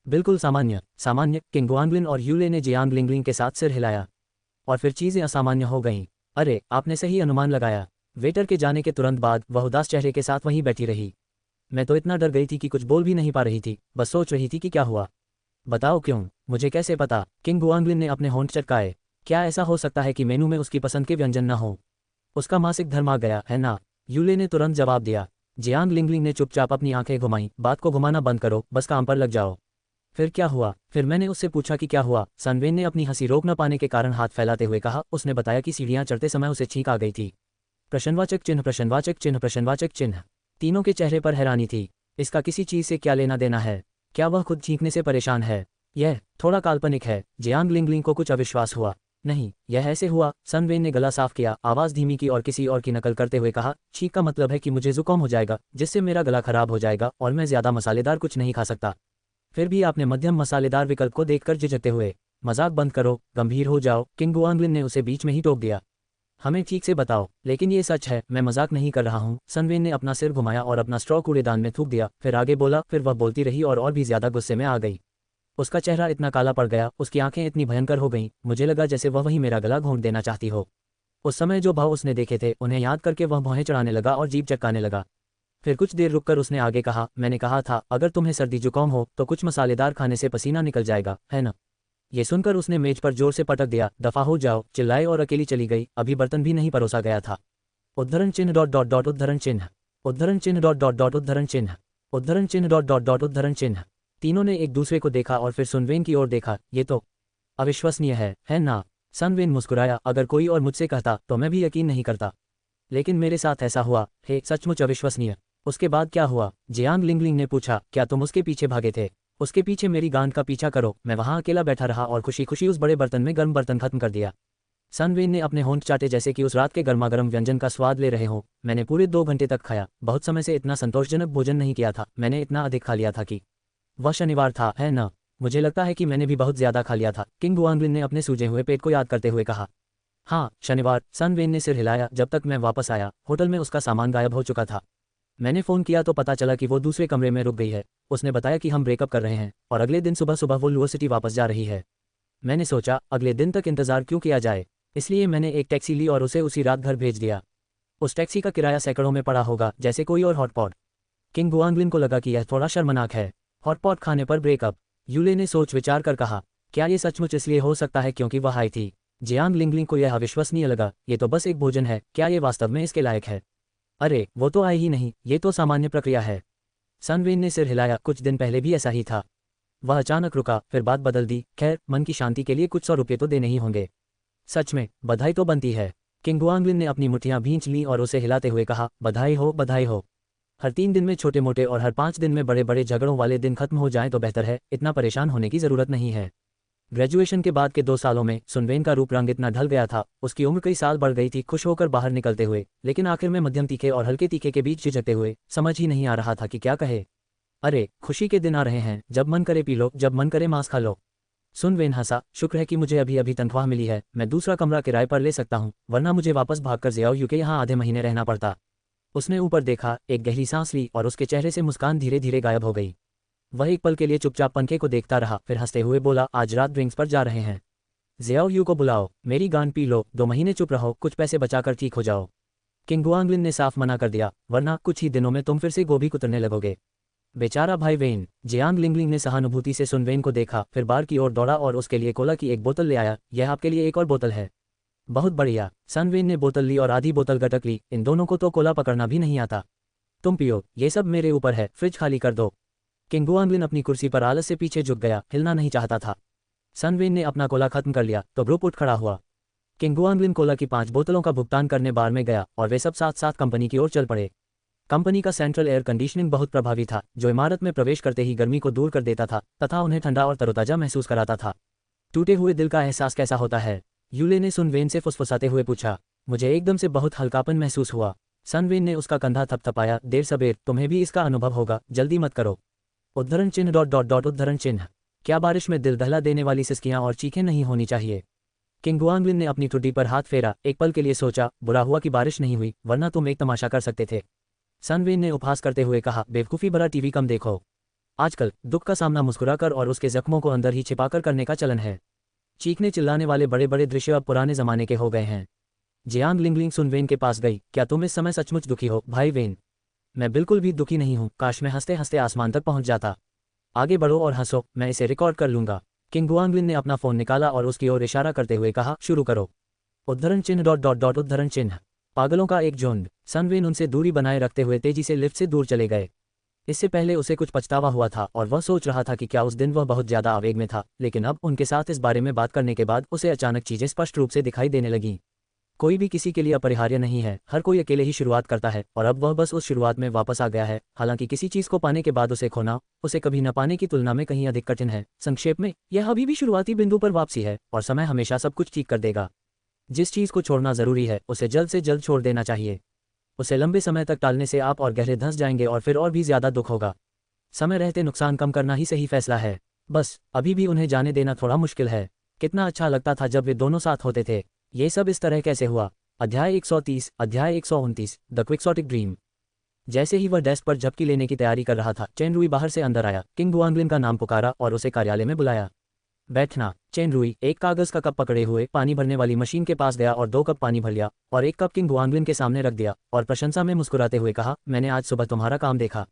बिल्कुल सामान्य सामान्य। किंग गुआंगलिन और यूले ने जियांग लिंगलिंग के साथ सिर हिलाया और फिर चीजें असामान्य हो गईं। अरे, आपने सही अनुमान लगाया। वेटर के जाने के तुरंत बाद वह उदास चेहरे के साथ वहीं बैठी रही। मैं तो इतना डर गई थी कि कुछ बोल भी नहीं पा रही थी, बस सोच रही थी कि क्या हुआ। बताओ क्यों, मुझे कैसे पता। किंग गुआंगलिन ने अपने होंठ चटकाए। क्या ऐसा हो सकता है कि मेनू में उसकी पसंद के व्यंजन न हो। उसका मासिक धर्म आ गया है ना। यूले ने तुरंत जवाब दिया। जियांग लिंगलिंग ने चुपचाप अपनी आंखें घुमाई। बात को घुमाना बंद करो, बस काम पर लग जाओ। फिर क्या हुआ। फिर मैंने उससे पूछा कि क्या हुआ। सनवेन ने अपनी हंसी रोक न पाने के कारण हाथ फैलाते हुए कहा। उसने बताया कि सीढ़ियां चढ़ते समय उसे छींक आ गई थी। प्रश्नवाचक चिन्ह प्रश्नवाचक चिन्ह प्रश्नवाचक चिन्ह। तीनों के चेहरे पर हैरानी थी। इसका किसी चीज से क्या लेना देना है। क्या वह खुद छींकने से परेशान है। यह थोड़ा काल्पनिक है। जियांग लिंगलिंग को कुछ अविश्वास हुआ। नहीं, यह ऐसे हुआ। सनवेन ने गला साफ किया, आवाज धीमी की और किसी और की नकल करते हुए कहा, छींक का मतलब है कि मुझे जुकाम हो जाएगा, जिससे मेरा गला खराब हो जाएगा और मैं ज्यादा मसालेदार कुछ नहीं खा सकता। फिर भी आपने मध्यम मसालेदार विकल्प को देखकर झिझकते हुए, मजाक बंद करो, गंभीर हो जाओ। किंग गुआंगलिन ने उसे बीच में ही टोक दिया। हमें ठीक से बताओ। लेकिन ये सच है, मैं मजाक नहीं कर रहा हूँ। सनवेन ने अपना सिर घुमाया और अपना स्ट्रॉ कूड़ेदान में थूक दिया, फिर आगे बोला। फिर वह बोलती रही और भी ज्यादा गुस्से में आ गई। उसका चेहरा इतना काला पड़ गया, उसकी आंखें इतनी भयंकर हो गईं, मुझे लगा जैसे वह वहीं मेरा गला घोंट देना चाहती हो। उस समय जो भाव उसने देखे थे, उन्हें याद करके वह भौहें चढ़ाने लगा और जीभ चटकाने लगा। फिर कुछ देर रुककर उसने आगे कहा, मैंने कहा था अगर तुम्हें सर्दी जुकाम हो तो कुछ मसालेदार खाने से पसीना निकल जाएगा, है ना। ये सुनकर उसने मेज पर जोर से पटक दिया। दफा हो जाओ, चिल्लाए और अकेली चली गई। अभी बर्तन भी नहीं परोसा गया था। उद्धरण चिन्ह डॉट डॉट डॉट उद्धरण चिन्ह, उद्धरण चिन्ह डॉट डॉट डॉट उद्धरण चिन्ह, उद्धरण चिन्ह डॉट डॉट डॉट उद्धरण चिन्ह। तीनों ने एक दूसरे को देखा और फिर सुनवेन की ओर देखा। ये तो अविश्वसनीय है ना। सनवेन मुस्कुराया। अगर कोई और मुझसे कहता तो मैं भी यकीन नहीं करता, लेकिन मेरे साथ ऐसा हुआ है, सचमुच अविश्वसनीय। उसके बाद क्या हुआ। जियांग लिंगलिंग ने पूछा। क्या तुम उसके पीछे भागे थे। उसके पीछे मेरी गांड का पीछा करो। मैं वहां अकेला बैठा रहा और खुशी खुशी उस बड़े बर्तन में गर्म बर्तन खत्म कर दिया। सन वेन ने अपने होंठ चाटे जैसे कि उस रात के गर्मागर्म व्यंजन का स्वाद ले रहे हों। मैंने पूरे 2 घंटे तक खाया। बहुत समय से इतना संतोषजनक भोजन नहीं किया था। मैंने इतना अधिक खा लिया था कि वह शनिवार था, है ना? मुझे लगता है कि मैंने भी बहुत ज्यादा खा लिया था, किंग गुआंगलिन ने अपने सूजे हुए पेट को याद करते हुए कहा। हाँ, शनिवार, सन वेन ने सिर हिलाया। जब तक मैं वापस आया, होटल में उसका सामान गायब हो चुका था। मैंने फ़ोन किया तो पता चला कि वो दूसरे कमरे में रुक गई है। उसने बताया कि हम ब्रेकअप कर रहे हैं और अगले दिन सुबह सुबह वो लुओ सिटी वापस जा रही है। मैंने सोचा अगले दिन तक इंतज़ार क्यों किया जाए, इसलिए मैंने एक टैक्सी ली और उसे उसी रात घर भेज दिया। उस टैक्सी का किराया सैकड़ों में पड़ा होगा, जैसे कोई और हॉटपॉट। किंग गुआंगलिन को लगा कि यह थोड़ा शर्मनाक है। हॉटपॉट खाने पर ब्रेकअप, यूले ने सोच विचार कर कहा। क्या ये सचमुच इसलिए हो सकता है क्योंकि वह आई थी? जियांग लिंगलिंग को यह अविश्वसनीय लगा। ये तो बस एक भोजन है, क्या ये वास्तव में इसके लायक है? अरे वो तो आई ही नहीं, ये तो सामान्य प्रक्रिया है। सन वेन ने सिर हिलाया। कुछ दिन पहले भी ऐसा ही था। वह अचानक रुका, फिर बात बदल दी। खैर, मन की शांति के लिए कुछ 100 रुपये तो देने ही होंगे। सच में, बधाई तो बनती है। किंग गुआंगलिन ने अपनी मुट्ठियां भींच लीं और उसे हिलाते हुए कहा, बधाई हो, बधाई हो। हर 3 दिन में छोटे मोटे और हर 5 दिन में बड़े बड़े झगड़ों वाले दिन खत्म हो जाएं तो बेहतर है। इतना परेशान होने की जरूरत नहीं है। ग्रेजुएशन के बाद के 2 सालों में सुनवेन का रूप रंग इतना ढल गया था, उसकी उम्र कई साल बढ़ गई थी। खुश होकर बाहर निकलते हुए, लेकिन आखिर में मध्यम तीखे और हल्के तीखे के बीच झिझकते हुए, समझ ही नहीं आ रहा था कि क्या कहे। अरे, खुशी के दिन आ रहे हैं, जब मन करे पी लो, जब मन करे मांस खा लो। सुनवेन हंसा। शुक्र है कि मुझे अभी अभी तनख्वाह मिली है। मैं दूसरा कमरा किराए पर ले सकता हूँ, वरना मुझे वापस भागकर ज़ियाओ यू के यहाँ आधे महीने रहना पड़ता। उसने ऊपर देखा, एक गहरी सांस ली और उसके चेहरे से मुस्कान धीरे धीरे गायब हो गई। वह एक पल के लिए चुपचाप पंखे को देखता रहा, फिर हंसते हुए बोला, आज रात ड्रिंक्स पर जा रहे हैं। ज़ियाओ यू को बुलाओ, मेरी गांड पी लो, 2 महीने चुप रहो, कुछ पैसे बचाकर ठीक हो जाओ। किंग गुआंगलिन ने साफ मना कर दिया, वरना कुछ ही दिनों में तुम फिर से गोभी कुतरने लगोगे। बेचारा भाई वेन। जियांग लिंगलिंग ने सहानुभूति से सुनवेन को देखा, फिर बार की ओर दौड़ा और उसके लिए कोला की एक बोतल ले आया। यह आपके लिए एक और बोतल है। बहुत बढ़िया। सनवेन ने बोतल ली और आधी बोतल गटक ली। इन दोनों को तो कोला पकड़ना भी नहीं आता। तुम पियो, ये सब मेरे ऊपर है, फ्रिज खाली कर दो। किंग गुआंगलिन अपनी कुर्सी पर आलस से पीछे झुक गया, हिलना नहीं चाहता था। सनवेन ने अपना कोला खत्म कर लिया तो ग्रुप उठ खड़ा हुआ। किंग गुआंगलिन कोला की 5 बोतलों का भुगतान करने बार में गया और वे सब साथ साथ कंपनी की ओर चल पड़े। कंपनी का सेंट्रल एयर कंडीशनिंग बहुत प्रभावी था, जो इमारत में प्रवेश करते ही गर्मी को दूर कर देता था तथा उन्हें ठंडा और तरोताजा महसूस कराता था। टूटे हुए दिल का एहसास कैसा होता है? यूले ने सुनवेन से फुसफुसाते हुए पूछा। मुझे एकदम से बहुत हल्कापन महसूस हुआ। सनवेन ने उसका कंधा थपथपाया। देर सबेर तुम्हें भी इसका अनुभव होगा, जल्दी मत करो। उद्धरण चिन्ह डॉट डॉट डॉट उद्धरण चिन्ह। क्या बारिश में दिल दहला देने वाली सिसकियां और चीखें नहीं होनी चाहिए? किंग गुआंगलिन ने अपनी ठुड्डी पर हाथ फेरा। एक पल के लिए सोचा, बुरा हुआ कि बारिश नहीं हुई, वरना तुम एक तमाशा कर सकते थे। सनवेन ने उपहास करते हुए कहा, बेवकूफ़ी भरा टीवी कम देखो। आजकल दुख का सामना मुस्कुराकर और उसके जख्मों को अंदर ही छिपाकर करने का चलन है। चीखने चिल्लाने वाले बड़े बड़े दृश्य अब पुराने जमाने के हो गए हैं। जियांग लिंगलिंग सुनवेन के पास गई। क्या तुम इस समय सचमुच दुखी हो, भाई वेन? मैं बिल्कुल भी दुखी नहीं हूँ। काश मैं हंसते हंसते आसमान तक पहुंच जाता। आगे बढ़ो और हंसो, मैं इसे रिकॉर्ड कर लूंगा। किंग गुआंगलिन ने अपना फोन निकाला और उसकी ओर इशारा करते हुए कहा, शुरू करो। उद्धरण चिन्ह डॉट डॉट डॉट उद्धरण चिन्ह। पागलों का एक झुंड। सनवेन उनसे दूरी बनाए रखते हुए तेजी से लिफ्ट से दूर चले गए। इससे पहले उसे कुछ पछतावा हुआ था और वह सोच रहा था कि क्या उस दिन वह बहुत ज्यादा आवेग में था, लेकिन अब उनके साथ इस बारे में बात करने के बाद उसे अचानक चीजें स्पष्ट रूप से दिखाई देने लगीं। कोई भी किसी के लिए अपरिहार्य नहीं है, हर कोई अकेले ही शुरुआत करता है और अब वह बस उस शुरुआत में वापस आ गया है। हालांकि किसी चीज को पाने के बाद उसे खोना, उसे कभी न पाने की तुलना में कहीं अधिक कठिन है। संक्षेप में, यह अभी भी शुरुआती बिंदु पर वापसी है और समय हमेशा सब कुछ ठीक कर देगा। जिस चीज को छोड़ना जरूरी है, उसे जल्द से जल्द छोड़ देना चाहिए। उसे लंबे समय तक टालने से आप और गहरे धंस जाएंगे और फिर और भी ज्यादा दुख होगा। समय रहते नुकसान कम करना ही सही फैसला है। बस अभी भी उन्हें जाने देना थोड़ा मुश्किल है। कितना अच्छा लगता था जब वे दोनों साथ होते थे। ये सब इस तरह कैसे हुआ? अध्याय 130, अध्याय 129, द क्विक्सोटिक ड्रीम। जैसे ही वह डेस्क पर झपकी लेने की तैयारी कर रहा था, चेन रुई बाहर से अंदर आया। किंग गुआंगलिन का नाम पुकारा और उसे कार्यालय में बुलाया। बैठना। चेन रुई एक कागज का कप पकड़े हुए पानी भरने वाली मशीन के पास गया और 2 कप पानी भर लिया और एक कप किंग गुआंगलिन के सामने रख दिया और प्रशंसा में मुस्कुराते हुए कहा, मैंने आज सुबह तुम्हारा काम देखा।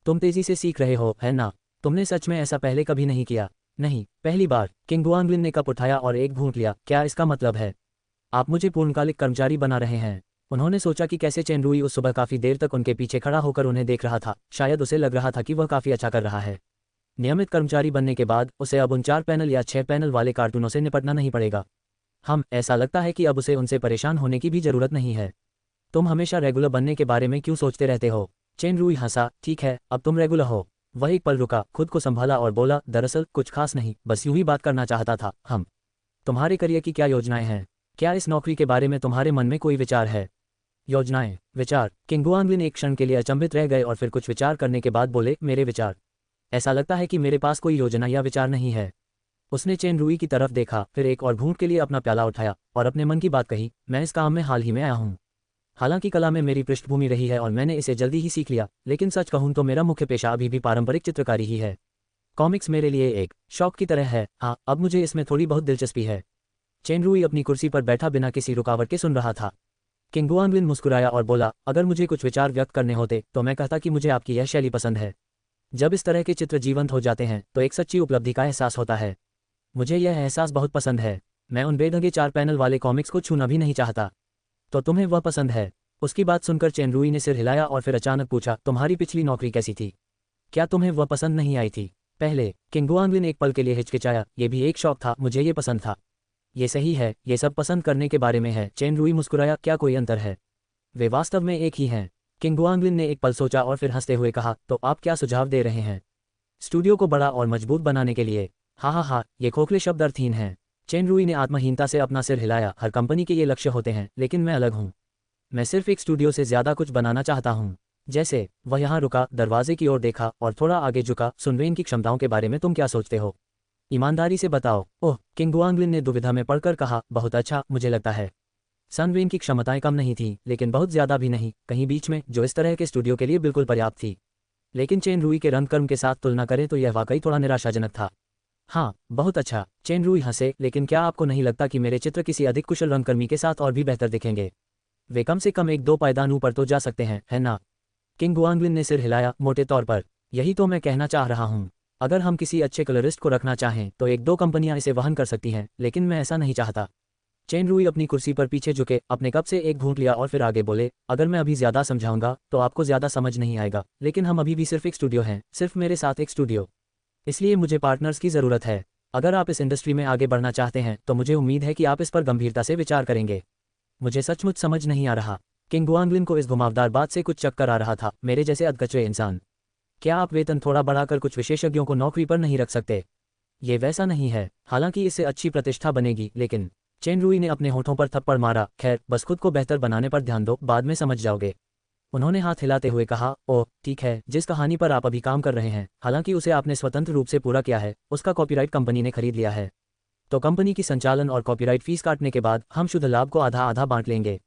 तुम तेजी से सीख रहे हो, है ना? तुमने सच में ऐसा पहले कभी नहीं किया? नहीं, पहली बार। किंग गुआंगलिन ने कप उठाया और एक घूंट लिया। क्या इसका मतलब है आप मुझे पूर्णकालिक कर्मचारी बना रहे हैं? उन्होंने सोचा कि कैसे चेन रुई उस सुबह काफी देर तक उनके पीछे खड़ा होकर उन्हें देख रहा था। शायद उसे लग रहा था कि वह काफी अच्छा कर रहा है। नियमित कर्मचारी बनने के बाद उसे अब उन 4 पैनल या 6 पैनल वाले कार्टूनों से निपटना नहीं पड़ेगा। ऐसा लगता है कि अब उसे उनसे परेशान होने की भी जरूरत नहीं है। तुम हमेशा रेगुलर बनने के बारे में क्यों सोचते रहते हो? चेन रुई हंसा। ठीक है, अब तुम रेगुलर हो। वह एक पल रुका, खुद को संभाला और बोला, दरअसल कुछ खास नहीं, बस यूं ही बात करना चाहता था। तुम्हारे करियर की क्या योजनाएं हैं? क्या इस नौकरी के बारे में तुम्हारे मन में कोई विचार है? योजनाएं, विचार। किंग गुआंगलिन एक क्षण के लिए अचंभित रह गए और फिर कुछ विचार करने के बाद बोले, मेरे विचार? ऐसा लगता है कि मेरे पास कोई योजना या विचार नहीं है। उसने चेन रुई की तरफ देखा, फिर एक और घूंट के लिए अपना प्याला उठाया और अपने मन की बात कही, मैं इस काम में हाल ही में आया हूँ। हालांकि कला में मेरी पृष्ठभूमि रही है और मैंने इसे जल्दी ही सीख लिया, लेकिन सच कहूँ तो मेरा मुख्य पेशा अभी भी पारंपरिक चित्रकारी ही है। कॉमिक्स मेरे लिए एक शौक की तरह है। हाँ, अब मुझे इसमें थोड़ी बहुत दिलचस्पी है। चेन रुई अपनी कुर्सी पर बैठा बिना किसी रुकावट के सुन रहा था। किंग गुआंगलिन मुस्कुराया और बोला, अगर मुझे कुछ विचार व्यक्त करने होते तो मैं कहता कि मुझे आपकी यह शैली पसंद है। जब इस तरह के चित्र जीवंत हो जाते हैं तो एक सच्ची उपलब्धि का एहसास होता है। मुझे यह एहसास बहुत पसंद है। मैं उन बेढंगे 4 पैनल वाले कॉमिक्स को छूना भी नहीं चाहता। तो तुम्हें वह पसंद है? उसकी बात सुनकर चेन रुई ने सिर हिलाया और फिर अचानक पूछा, तुम्हारी पिछली नौकरी कैसी थी? क्या तुम्हें वह पसंद नहीं आई थी? पहले किंग गुआंगलिन एक पल के लिए हिचकिचाया, ये भी एक शौक था, मुझे ये पसंद था। ये सही है, ये सब पसंद करने के बारे में है। चेन रुई मुस्कुराया, क्या कोई अंतर है? वे वास्तव में एक ही हैं। किंग गुआंगलिन ने एक पल सोचा और फिर हंसते हुए कहा, तो आप क्या सुझाव दे रहे हैं? स्टूडियो को बड़ा और मजबूत बनाने के लिए? हाँ, ये खोखले शब्द अर्थहीन हैं। चेन रुई ने आत्महीनता से अपना सिर हिलाया, हर कंपनी के ये लक्ष्य होते हैं, लेकिन मैं अलग हूँ। मैं सिर्फ एक स्टूडियो से ज्यादा कुछ बनाना चाहता हूँ। जैसे वह यहाँ रुका, दरवाजे की ओर देखा और थोड़ा आगे झुका। सुनवेन की क्षमताओं के बारे में तुम क्या सोचते हो? ईमानदारी से बताओ। ओह, किंग गुआंगलिन ने दुविधा में पड़कर कहा, बहुत अच्छा, मुझे लगता है सनवेन की क्षमताएं कम नहीं थीं, लेकिन बहुत ज्यादा भी नहीं, कहीं बीच में, जो इस तरह के स्टूडियो के लिए बिल्कुल पर्याप्त थी। लेकिन चेन रुई के रंगकर्म के साथ तुलना करें तो यह वाकई थोड़ा निराशाजनक था। हाँ, बहुत अच्छा। चेन रुई हंसे, लेकिन क्या आपको नहीं लगता कि मेरे चित्र किसी अधिक कुशल रंगकर्मी के साथ और भी बेहतर दिखेंगे? वे कम से कम 1-2 पायदान ऊपर तो जा सकते हैं, है ना? किंग गुआंगलिन ने सिर हिलाया, मोटे तौर पर यही तो मैं कहना चाह रहा हूँ। अगर हम किसी अच्छे कलरिस्ट को रखना चाहें तो 1-2 कंपनियां इसे वहन कर सकती हैं, लेकिन मैं ऐसा नहीं चाहता। चेन रुई अपनी कुर्सी पर पीछे झुके, अपने कप से एक घूंट लिया और फिर आगे बोले, अगर मैं अभी ज्यादा समझाऊंगा तो आपको ज्यादा समझ नहीं आएगा, लेकिन हम अभी भी सिर्फ एक स्टूडियो हैं, सिर्फ मेरे साथ एक स्टूडियो। इसलिए मुझे पार्टनर्स की जरूरत है। अगर आप इस इंडस्ट्री में आगे बढ़ना चाहते हैं तो मुझे उम्मीद है कि आप इस पर गंभीरता से विचार करेंगे। मुझे सचमुच समझ नहीं आ रहा। किंग गुआंगलिन को इस घुमावदार बात से कुछ चक्कर आ रहा था। मेरे जैसे अधकचरे इंसान, क्या आप वेतन थोड़ा बढ़ाकर कुछ विशेषज्ञों को नौकरी पर नहीं रख सकते? ये वैसा नहीं है। हालांकि इससे अच्छी प्रतिष्ठा बनेगी, लेकिन चेन रुई ने अपने होठों पर थप्पड़ मारा, खैर, बस खुद को बेहतर बनाने पर ध्यान दो, बाद में समझ जाओगे। उन्होंने हाथ हिलाते हुए कहा, ओह ठीक है, जिस कहानी पर आप अभी काम कर रहे हैं, हालांकि उसे आपने स्वतंत्र रूप से पूरा किया है, उसका कॉपीराइट कंपनी ने खरीद लिया है। तो कंपनी की संचालन और कॉपीराइट फीस काटने के बाद हम शुद्ध लाभ को आधा आधा बांट लेंगे।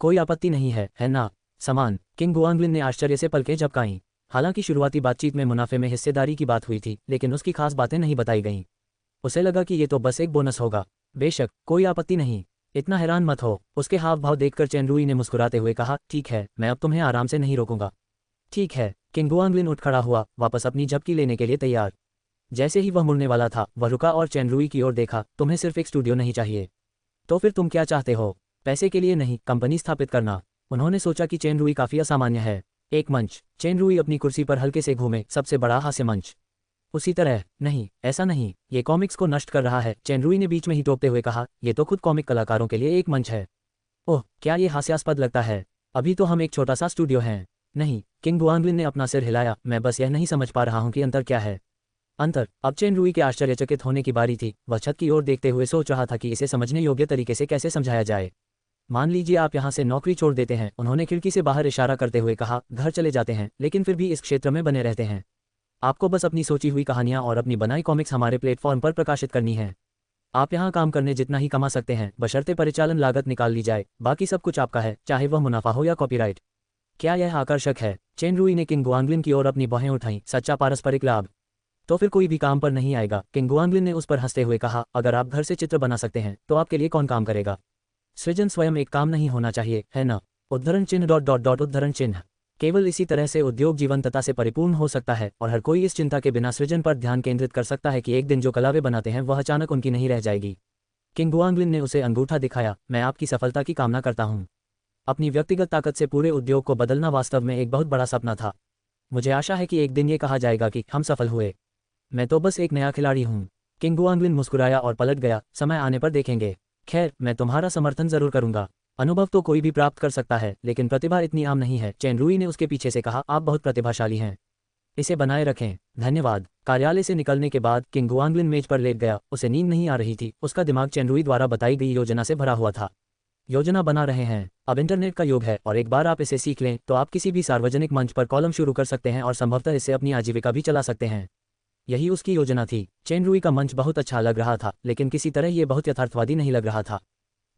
कोई आपत्ति नहीं है ना? समान। किंग गुआंगलिन ने आश्चर्य से पलकें झपकाईं। हालांकि शुरुआती बातचीत में मुनाफे में हिस्सेदारी की बात हुई थी, लेकिन उसकी खास बातें नहीं बताई गईं। उसे लगा कि ये तो बस एक बोनस होगा। बेशक, कोई आपत्ति नहीं। इतना हैरान मत हो। उसके हाव भाव देखकर चेन रुई ने मुस्कुराते हुए कहा, ठीक है, मैं अब तुम्हें आराम से नहीं रोकूंगा। ठीक है। किंग गुआंगलिन उठ खड़ा हुआ, वापस अपनी झपकी लेने के लिए तैयार। जैसे ही वह मुड़ने वाला था, वह रुका और चेन रुई की ओर देखा, तुम्हें सिर्फ एक स्टूडियो नहीं चाहिए? तो फिर तुम क्या चाहते हो? पैसे के लिए नहीं, कंपनी स्थापित करना। उन्होंने सोचा कि चेन रुई काफी असामान्य है। एक मंच। चेन रुई अपनी कुर्सी पर हल्के से घूमे, सबसे बड़ा हास्य मंच। उसी तरह, नहीं, ऐसा नहीं, ये कॉमिक्स को नष्ट कर रहा है। चेन रुई ने बीच में ही टोकते हुए कहा, ये तो खुद कॉमिक कलाकारों के लिए एक मंच है। ओह, क्या ये हास्यास्पद लगता है? अभी तो हम एक छोटा सा स्टूडियो हैं। नहीं, किंग गुआंगलिन ने अपना सिर हिलाया, मैं बस यह नहीं समझ पा रहा हूं कि अंतर क्या है। अंतर? अब चेन रुई के आश्चर्यचकित होने की बारी थी। वह छत की ओर देखते हुए सोच रहा था कि इसे समझने योग्य तरीके से कैसे समझाया जाए। मान लीजिए आप यहाँ से नौकरी छोड़ देते हैं, उन्होंने खिड़की से बाहर इशारा करते हुए कहा, घर चले जाते हैं, लेकिन फिर भी इस क्षेत्र में बने रहते हैं। आपको बस अपनी सोची हुई कहानियां और अपनी बनाई कॉमिक्स हमारे प्लेटफॉर्म पर प्रकाशित करनी है। आप यहाँ काम करने जितना ही कमा सकते हैं, बशर्ते परिचालन लागत निकाल ली जाए, बाकी सब कुछ आपका है, चाहे वह मुनाफा हो या कॉपीराइट। क्या यह आकर्षक है? चेन रुई ने किंग गुआंगलिन की ओर अपनी बाहें उठाईं, सच्चा पारस्परिक लाभ। तो फिर कोई भी काम पर नहीं आएगा। किंग गुआंगलिन ने उस पर हंसते हुए कहा, अगर आप घर से चित्र बना सकते हैं तो आपके लिए कौन काम करेगा? सृजन स्वयं एक काम नहीं होना चाहिए, है ना? उद्धरण चिन्ह उद्धरण चिन्ह। केवल इसी तरह से उद्योग जीवंतता से परिपूर्ण हो सकता है और हर कोई इस चिंता के बिना सृजन पर ध्यान केंद्रित कर सकता है कि एक दिन जो कला वे बनाते हैं वह अचानक उनकी नहीं रह जाएगी। किंग गुआंगलिन ने उसे अंगूठा दिखाया, मैं आपकी सफलता की कामना करता हूँ। अपनी व्यक्तिगत ताकत से पूरे उद्योग को बदलना वास्तव में एक बहुत बड़ा सपना था। मुझे आशा है कि एक दिन ये कहा जाएगा कि हम सफल हुए। मैं तो बस एक नया खिलाड़ी हूँ। किंग गुआंगलिन मुस्कुराया और पलट गया, समय आने पर देखेंगे। खैर, मैं तुम्हारा समर्थन जरूर करूंगा। अनुभव तो कोई भी प्राप्त कर सकता है, लेकिन प्रतिभा इतनी आम नहीं है। चेन रुई ने उसके पीछे से कहा, आप बहुत प्रतिभाशाली हैं। इसे बनाए रखें, धन्यवाद। कार्यालय से निकलने के बाद किंग गुआंगलिन मेज पर लेट गया। उसे नींद नहीं आ रही थी, उसका दिमाग चेनरुई द्वारा बताई गई योजना से भरा हुआ था। योजना बना रहे हैं। अब इंटरनेट का युग है और एक बार आप इसे सीख लें तो आप किसी भी सार्वजनिक मंच पर कॉलम शुरू कर सकते हैं और संभवतः इससे अपनी आजीविका भी चला सकते हैं। यही उसकी योजना थी। चेनरुई का मंच बहुत अच्छा लग रहा था, लेकिन किसी तरह ये बहुत यथार्थवादी नहीं लग रहा था।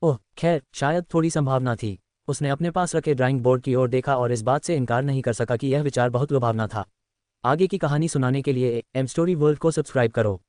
ओह खैर, शायद थोड़ी संभावना थी। उसने अपने पास रखे ड्राइंग बोर्ड की ओर देखा और इस बात से इनकार नहीं कर सका कि यह विचार बहुत लुभावना था। आगे की कहानी सुनाने के लिए एम स्टोरी वर्ल्ड को सब्सक्राइब करो।